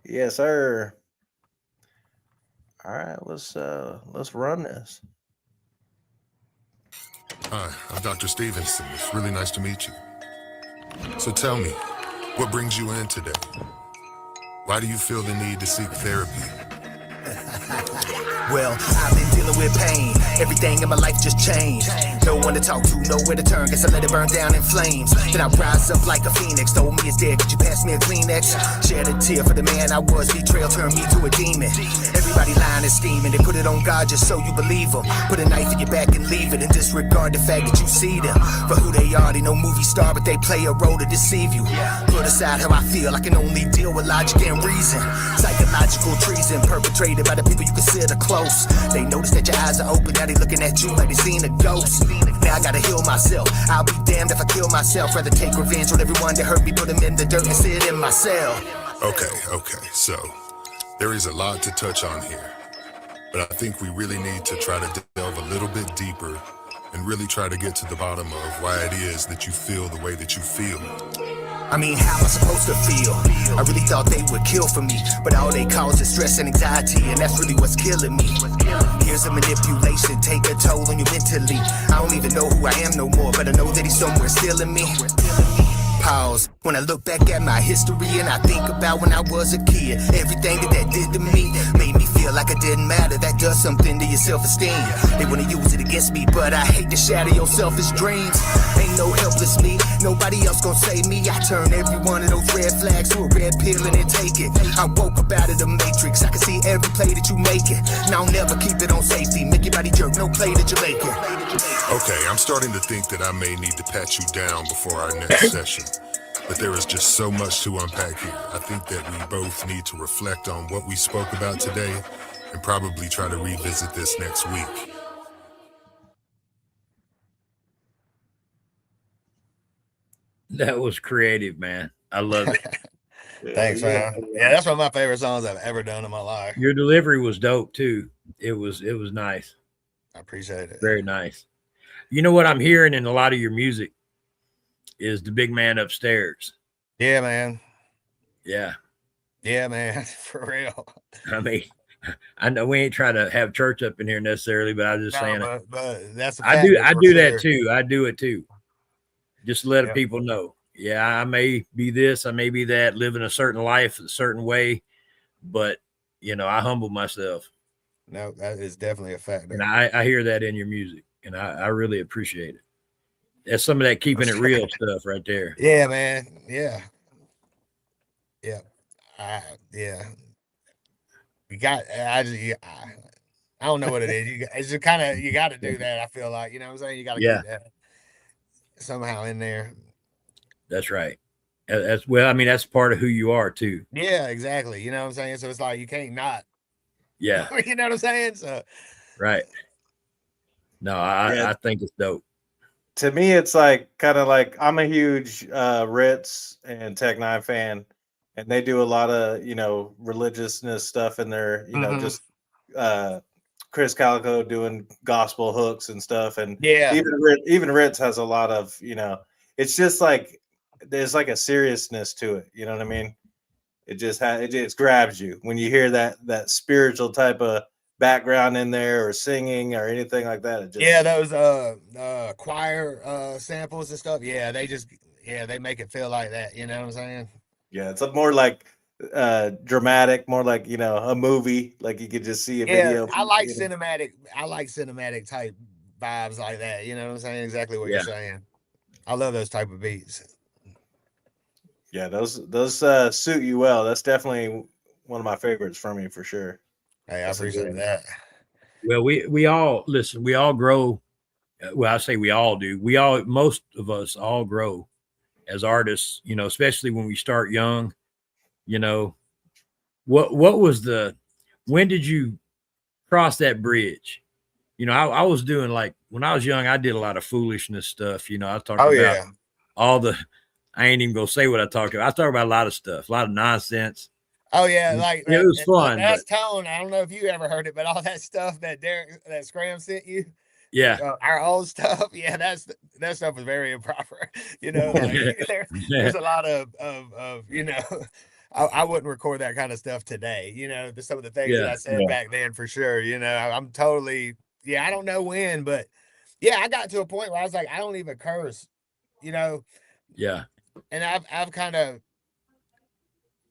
Yes, sir. All right, let's run this. Hi, I'm Dr. Stevenson. It's really nice to meet you. So tell me, what brings you in today? Why do you feel the need to seek therapy? Well, I've been dealing with pain. Everything in my life just changed. No one to talk to, nowhere to turn. Guess I let it burn down in flames. Then I rise up like a phoenix. Told me it's dead, could you pass me a Kleenex? Shed a tear for the man I was. Betrayal turned me to a demon. Everybody lying and scheming. They put it on God just so you believe them. Put a knife in your back and leave it. And disregard the fact that you see them for who they are. They no movie star, but they play a role to deceive you. Put aside how I feel. I can only deal with logic and reason. Psychology Ideological treason perpetrated by the people you consider close. They notice that your eyes are open, now they looking at you like they seen a ghost. Now I gotta heal myself. I'll be damned if I kill myself. Rather take revenge on everyone that hurt me, put them in the dirt and sit in my cell. Okay, so there is a lot to touch on here, but I think we really need to try to delve a little bit deeper and really try to get to the bottom of why it is that you feel the way that you feel. I mean, how am I supposed to feel? I really thought they would kill for me, but all they cause is stress and anxiety, and that's really what's killing me. Years of manipulation take a toll on you mentally. I don't even know who I am no more, but I know that he's somewhere still in me. Pause. When I look back at my history and I think about when I was a kid, everything that did to me made me feel like it didn't matter. That does something to your self-esteem. They wanna use it against me, but I hate to shatter your selfish dreams. Ain't no helpless me, nobody else gon' save me. I turn every one of those red flags to a red pill and then take it. I woke up out of the matrix, I can see every play that you making. Now I'll never keep it on safety, make your body jerk, no play that you're making. Okay, I'm starting to think that I may need to pat you down before our next session. But there is just so much to unpack here. I think that we both need to reflect on what we spoke about today and probably try to revisit this next week. That was creative, man. I love it. Thanks, man. Yeah, that's one of my favorite songs I've ever done in my life. Your delivery was dope too. It was nice. I appreciate it. Very nice. You know what I'm hearing in a lot of your music is the big man upstairs. Yeah, man. Yeah. Yeah, man. For real. I mean, I know we ain't trying to have church up in here necessarily, but I was just saying but that's I do that too. I do it too. Just to let people know. Yeah, I may be this, I may be that, living a certain life a certain way, but you know, I humble myself. No, that is definitely a factor. And I hear that in your music, and I really appreciate it. That's some of that keeping it real stuff right there. Yeah, man. Yeah. Yeah. Yeah. I don't know what it is. It's just kind of, you got to do that. I feel like, you know what I'm saying? You got to keep that somehow in there. That's right. That's well, I mean, that's part of who you are too. Yeah, exactly. You know what I'm saying? So it's like, you can't not. Yeah. You know what I'm saying? So. Right. No, I think it's dope. To me, it's like kind of like I'm a huge Ritz and Tech-9 fan, and they do a lot of religiousness stuff in there. Just Chris Calico doing gospel hooks and stuff, and even Ritz has a lot of It's just like there's like a seriousness to it. You know what I mean? It just it just grabs you when you hear that spiritual type of background in there or singing or anything like that. Those choir samples and stuff. Yeah, they make it feel like that. You know what I'm saying? Yeah, it's more like dramatic, more like a movie. Like you could just see a video. I like cinematic. I like cinematic type vibes like that. You know what I'm saying? Exactly what you're saying. I love those type of beats. Yeah, those suit you well. That's definitely one of my favorites from you for sure. Hey, I appreciate that. Well, we all listen. We all grow. Well, I say we all do. Most of us all grow as artists. Especially when we start young. What was when did you cross that bridge? I was doing like when I was young. I did a lot of foolishness stuff. I talked about all the. I ain't even gonna say what I talked about. I talked about a lot of stuff, a lot of nonsense. Oh yeah, like it was fun. That's Tone. I don't know if you ever heard it, but all that stuff that Scram sent you. Yeah, our old stuff. Yeah, that stuff was very improper. There's a lot of I wouldn't record that kind of stuff today. Some of the things that I said back then for sure. I'm totally. Yeah, I don't know when, but I got to a point where I was like, I don't even curse. Yeah. And I've kind of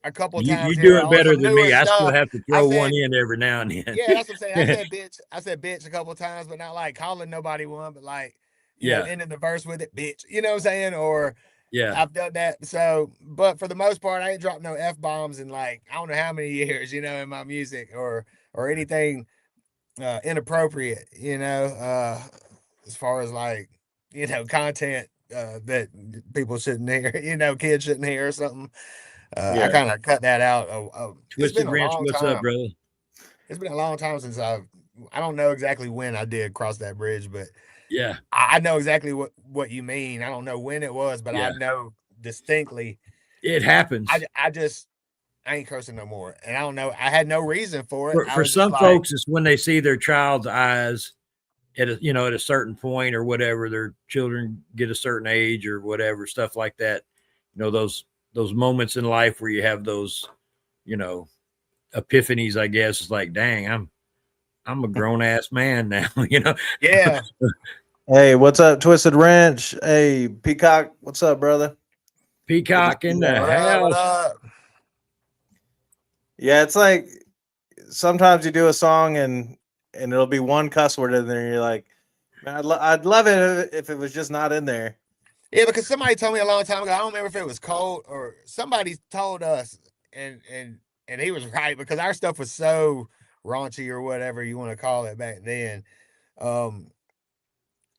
a couple you, times. You're doing better than me. I still have to throw one in every now and then. Yeah, that's what I'm saying. I said bitch a couple times, but not like calling nobody one, but like ending the verse with it, bitch. You know what I'm saying? Or I've done that. So, but for the most part, I ain't dropped no F-bombs in like I don't know how many years, in my music or anything inappropriate, as far as like content that people shouldn't hear, kids shouldn't hear or something. I kind of cut that out. It's been Twisted a Ranch, long what's time. up, brother? It's been a long time since I don't know exactly when I did cross that bridge, but Yeah, I know exactly what you mean. I don't know when it was, but I yeah, know distinctly. it happens. I ain't cursing no more, and I don't know. I had no reason for it. I For was just some like, folks, it's when they see their child's eyes at at a certain point or whatever. Their children get a certain age or whatever, stuff like that. Those moments in life where you have those, epiphanies. I guess it's like, dang, I'm a grown ass man now. yeah, Hey, what's up, Twisted Ranch? Hey, Peacock, what's up, brother? Peacock in the what up? What house. up? Yeah, it's like sometimes you do a song and it'll be one cuss word in there, and you're like, man, I'd love it if it was just not in there. Yeah, because somebody told me a long time ago. I don't remember if it was Colt or somebody told us, and he was right, because our stuff was so raunchy or whatever you want to call it back then.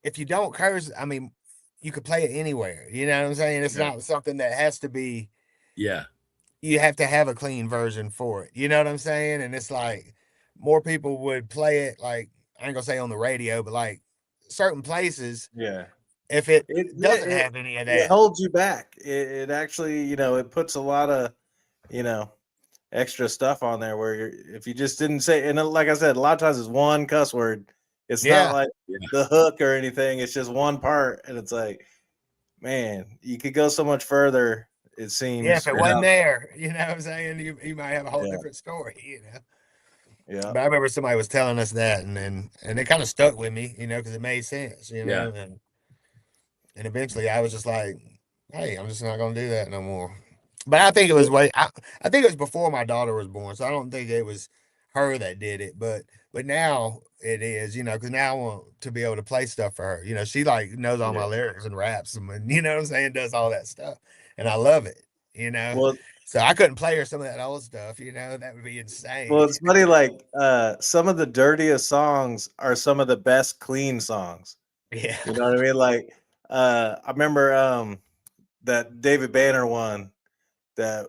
If you don't curse, I mean, you could play it anywhere. You know what I'm saying? It's not something that has to be. Yeah. You have to have a clean version for it. You know what I'm saying? And it's like more people would play it, like, I ain't gonna say on the radio, but like certain places. Yeah. If it doesn't have any of that, it holds you back. It actually, it puts a lot of, extra stuff on there where if you just didn't say, and like I said, a lot of times it's one cuss word. It's not like the hook or anything. It's just one part, and it's like, man, you could go so much further. It seems. Yeah, if it wasn't there, you know what I'm saying, you might have a whole different story, Yeah. But I remember somebody was telling us that, and it kind of stuck with me, because it made sense, and eventually I was just like, hey, I'm just not gonna do that no more. But I think it was I think it was before my daughter was born, so I don't think it was her that did it, but now it is, because now I want to be able to play stuff for her. She like knows all my lyrics and raps them, and you know what I'm saying, does all that stuff, and I love it, Well, so I couldn't play her some of that old stuff, that would be insane. Well, it's funny, like some of the dirtiest songs are some of the best clean songs. Yeah. You know what I mean? Like I remember that David Banner one, that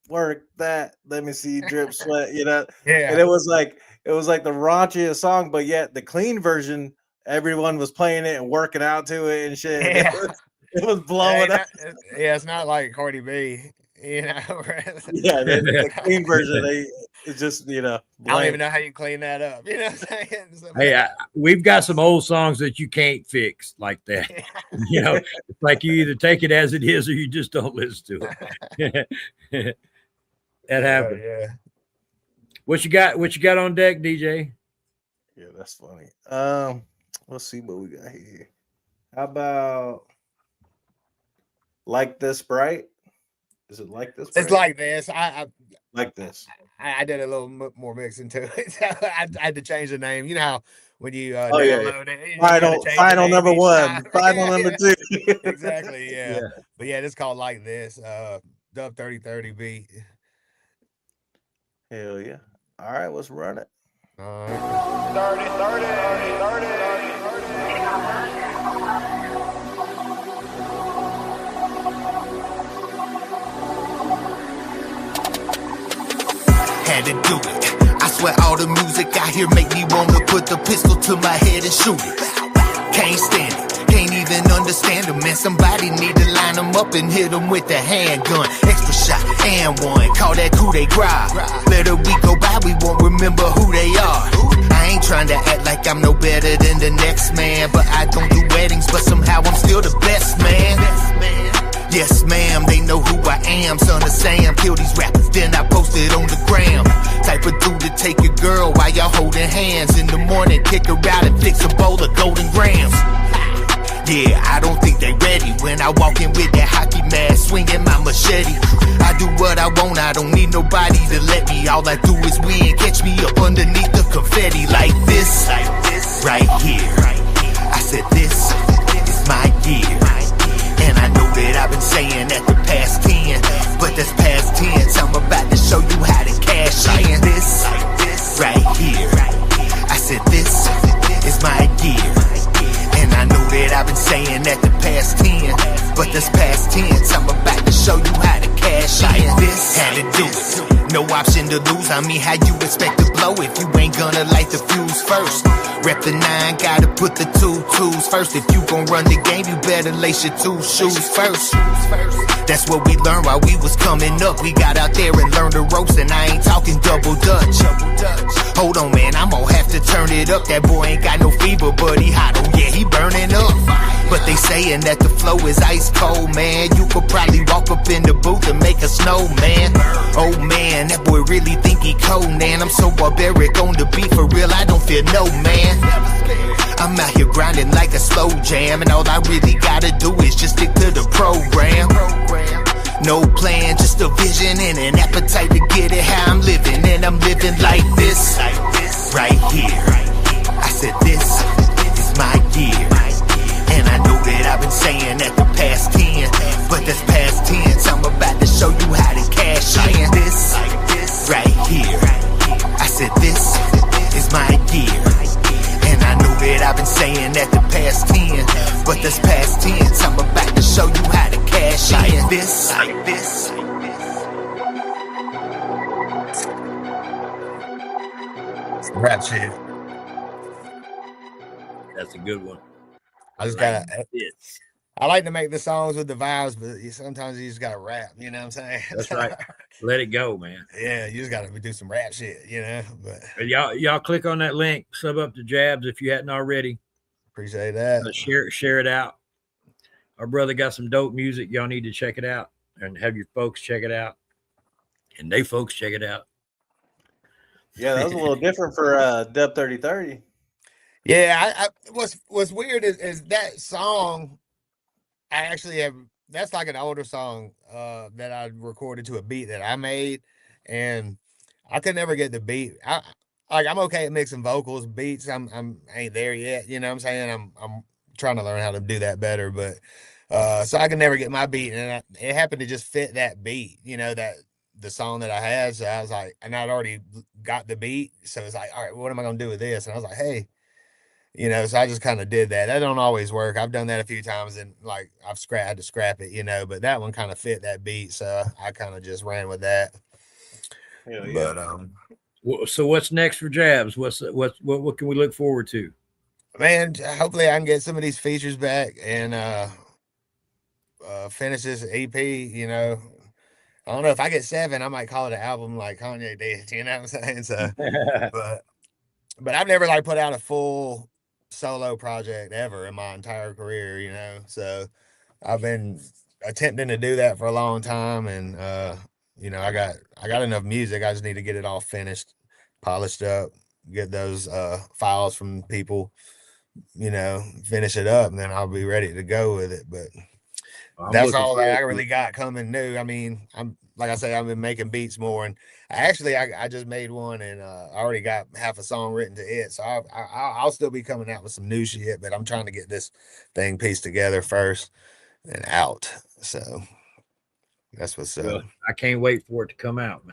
work that, let me see drip sweat, Yeah. And it was like the raunchiest song, but yet the clean version, everyone was playing it and working out to it and shit. Yeah. It was blowing up. It's not like Cardi B, Yeah, the clean version, it's just, I don't even know how you clean that up. You know what I'm saying? Hey, we've got some old songs that you can't fix like that. It's like you either take it as it is or you just don't listen to it. That happened. Yeah. What you got on deck, DJ? Yeah, that's funny. Let's see what we got here. How about Like This Bright? Is it Like This Bright? It's like this. I like this. I did a little more mixing to it. So I had to change the name. You know how when you download it, final number one, final number two. Exactly. Yeah. But yeah, it's called Like This. Dub 3030 beat. Hell yeah. All right, let's run it. All right. 30. Had to do it. I swear all the music I hear make me wanna put the pistol to my head and shoot it. Can't stand it. Can't even understand them, man. Somebody need to line them up and hit them with the handgun. Extra shot and one. Call that coup de grace. Let a week go by, we won't remember who they are. I ain't trying to act like I'm no better than the next man, but I don't do weddings, but somehow I'm still the best man. Yes, ma'am, they know who I am. Son of Sam, kill these rappers, then I post it on the gram. Type of dude to take your girl while y'all holding hands. In the morning, kick her out and fix a bowl of golden grams. Yeah, I don't think they ready when I walk in with that hockey mask, swinging my machete. I do what I want, I don't need nobody to let me. All I do is win, catch me up underneath the confetti. Like this, right here. I said this is my year. And I know that I've been saying that the past 10, but that's past tense. I'm about to show you how to cash in. This right here. I said this is my year. And I know that I've been saying that the past 10, but that's past tense. I'm about to show you how to cash in. This, how to do it. No option to lose. I mean, how you expect to blow if you ain't gonna light the fuse first? Rep the 9, gotta put the 2 twos first. If you gon' run the game, you better lace your 2 shoes first. That's what we learned while we was coming up. We got out there and learned the ropes, and I ain't talking double dutch. Hold on, man, I'm gonna have to turn it up. That boy ain't got no fever, but he hot, oh yeah, he burning up. But they saying that the flow is ice cold, man. You could probably walk up in the booth and make a snowman. Oh man, that boy really think he Conan. I'm so barbaric on the beat, for real, I don't fear no man. I'm out here grinding like a slow jam, and all I really gotta do is just stick to the program. No plan, just a vision and an appetite to get it how I'm living. And I'm living like this, right here. I said this is my year. And I know that I've been saying that the past 10, but that's past tense. I'm about to show you how to cash in. This, right here. I said this is my year. And I know that I've been saying that the past 10, but that's past tense. I'm about to show you how to cash in. This, like this. Rap shit. That's a good one. I just I like to make the songs with the vibes, but sometimes you just gotta rap, you know what I'm saying? That's right. Let it go, man. Yeah, you just gotta do some rap shit, you know. But y'all click on that link, sub up to Jabs if you hadn't already. Appreciate that. Share it out. Our brother got some dope music. Y'all need to check it out and have your folks check it out. And they folks check it out. Yeah, that was a little different for Dub 3030. Yeah, what's weird is that song. I actually have. That's like an older song that I recorded to a beat that I made, and I could never get the beat. I'm okay at mixing vocals, beats. I'm ain't there yet. You know what I'm saying? I'm trying to learn how to do that better, but so I can never get my beat, and it happened to just fit that beat. You know, that the song that I had. So I was like, and I'd already got the beat, so it's like, all right, what am I gonna do with this? And I was like, hey. You know, so I just kind of did that. That don't always work. I've done that a few times, and like I've had to scrap it, you know. But that one kind of fit that beat, so I kind of just ran with that. Hell yeah. But so what's next for Jabs? What can we look forward to? Man, hopefully I can get some of these features back and finish this EP. You know, I don't know if I get 7, I might call it an album like Kanye did. You know what I'm saying? So, but I've never like put out a full solo project ever in my entire career, you know. So I've been attempting to do that for a long time, and you know, I got enough music. I just need to get it all finished, polished up, get those files from people, you know, finish it up, and then I'll be ready to go with it. But that's all that I really got coming new. I mean, I'm like I say, I've been making beats more, and I just made one, and I already got half a song written to it. So I'll still be coming out with some new shit, but I'm trying to get this thing pieced together first and out. So that's what's up. Well, I can't wait for it to come out,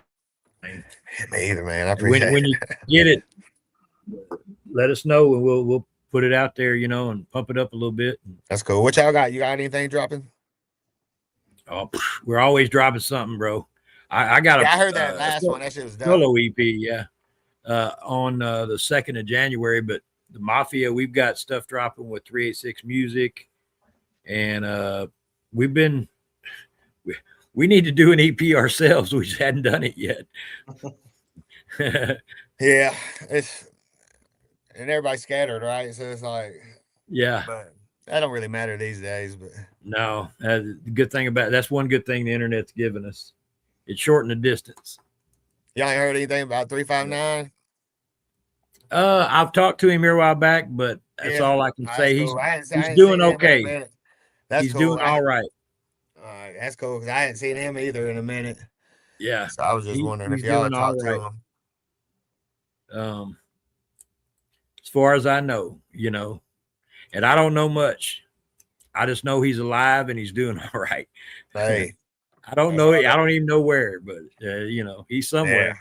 man. Me either, man. I appreciate when you get it, let us know, and we'll put it out there, you know, and pump it up a little bit. That's cool. What y'all got? You got anything dropping? Oh, we're always dropping something, bro. I got I heard that last one. That shit was dope. Solo EP, yeah. On the 2nd of January, but the Mafia, we've got stuff dropping with 386 Music, and we need to do an EP ourselves. We just hadn't done it yet. Yeah, and everybody's scattered, right? So it's like, yeah, but that don't really matter these days. But no, the good thing about that's one good thing the internet's given us. It shortened the distance. Y'all ain't heard anything about 359? I've talked to him here a while back, but that's all I can say. Cool. He's doing okay. That's He's cool. doing all right. All right, that's cool because I hadn't seen him either in a minute. Yeah, so I was just wondering if y'all had talked to him. As far as I know, you know, and I don't know much. I just know he's alive and he's doing all right. Hey, I don't know. I don't even know where, but you know, he's somewhere.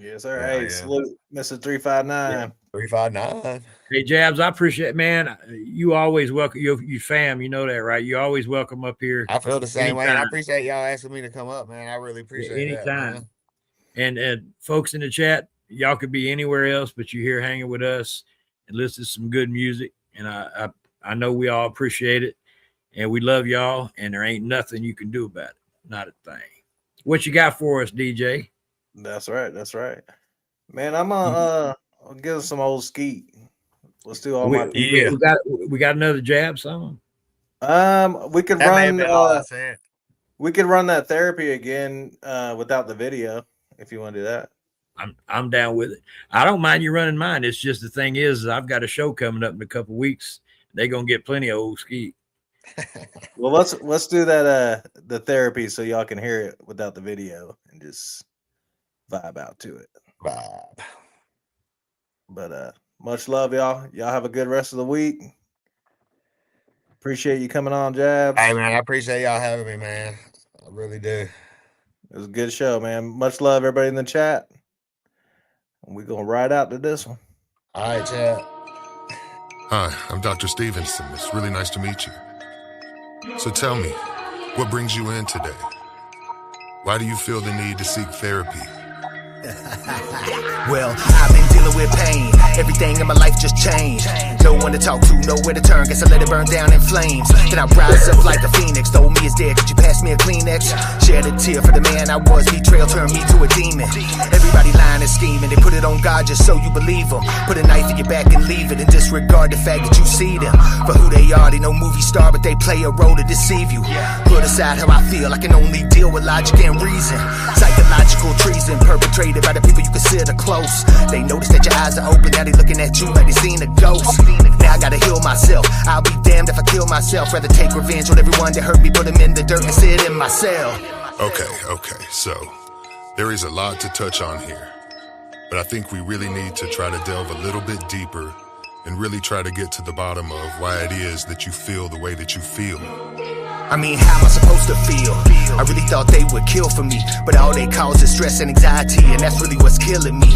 Yes, sir. Hey, salute, Mr. 359. 359. Hey, Jabs, I appreciate it, man. You always welcome you fam. You know that, right? You always welcome up here. I feel the same way. And I anytime. appreciate y'all asking me to come up, man. I really appreciate that, Anytime. man. And folks in the chat, y'all could be anywhere else, but you're here hanging with us and listen to some good music. And I know we all appreciate it, and we love y'all. And there ain't nothing you can do about it. Not a thing. What you got for us, DJ? That's right. That's right. Man, I'm gonna give us some old Skeet. Let's do all my people. We got another Jab song. We could run we could run that therapy again without the video if you want to do that. I'm down with it. I don't mind you running mine. It's just the thing is I've got a show coming up in a couple of weeks. They're gonna get plenty of old Skeet. Well, let's do that the therapy so y'all can hear it without the video and just vibe out to it. But much love, y'all. Y'all have a good rest of the week. Appreciate you coming on, Jabs. Hey, man, I appreciate y'all having me, man. I really do. It was a good show, man. Much love, everybody in the chat. And we're gonna ride out to this one. All right, chat. Hi, I'm Dr. Stevenson. It's really nice to meet you. So tell me, what brings you in today? Why do you feel the need to seek therapy? Well, I've been dealing with pain. Everything in my life just changed. No one to talk to, nowhere to turn. Guess I let it burn down in flames. Then I rise up like a phoenix. Though me is dead, could you pass me a Kleenex? Shed a tear for the man I was. Betrayal turned me to a demon. Everybody lying and scheming. They put it on God just so you believe them. Put a knife in your back and leave it. And disregard the fact that you see them for who they are. They no movie star, but they play a role to deceive you. Put aside how I feel. I can only deal with logic and reason. Psychological treason perpetrated by the people you consider close. They notice that your eyes are open. Now they looking at you like they seen a ghost. Now I gotta heal myself. I'll be damned if I kill myself. Rather take revenge on everyone that hurt me, put them in the dirt and sit in my cell. Okay. So, there is a lot to touch on here. But I think we really need to try to delve a little bit deeper and really try to get to the bottom of why it is that you feel the way that you feel. I mean, how am I supposed to feel? I really thought they would kill for me, but all they cause is stress and anxiety, and that's really what's killing me.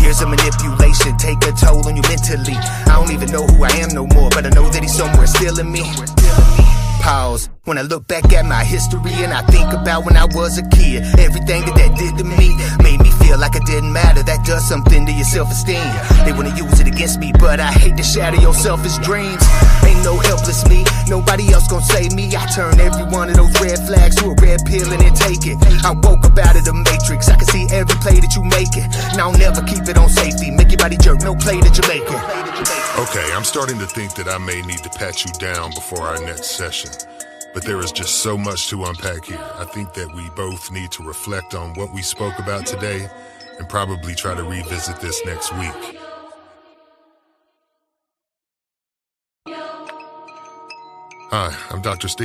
Years of manipulation take a toll on you mentally. I don't even know who I am no more, but I know that he's somewhere still in me. Pause. When I look back at my history and I think about when I was a kid, everything that did to me made me feel like it didn't matter. That does something to your self-esteem. They wanna use it against me, but I hate to shatter your selfish dreams. Ain't no helpless me, nobody else gon' save me. I turn every one of those red flags to a red pill and then take it. I woke up out of the matrix, I can see every play that you make it. And I'll never keep it on safety, make your body jerk, no play that you're making. Okay, I'm starting to think that I may need to pat you down before our next session. But there is just so much to unpack here. I think that we both need to reflect on what we spoke about today and probably try to revisit this next week. Hi, I'm Dr. Steve.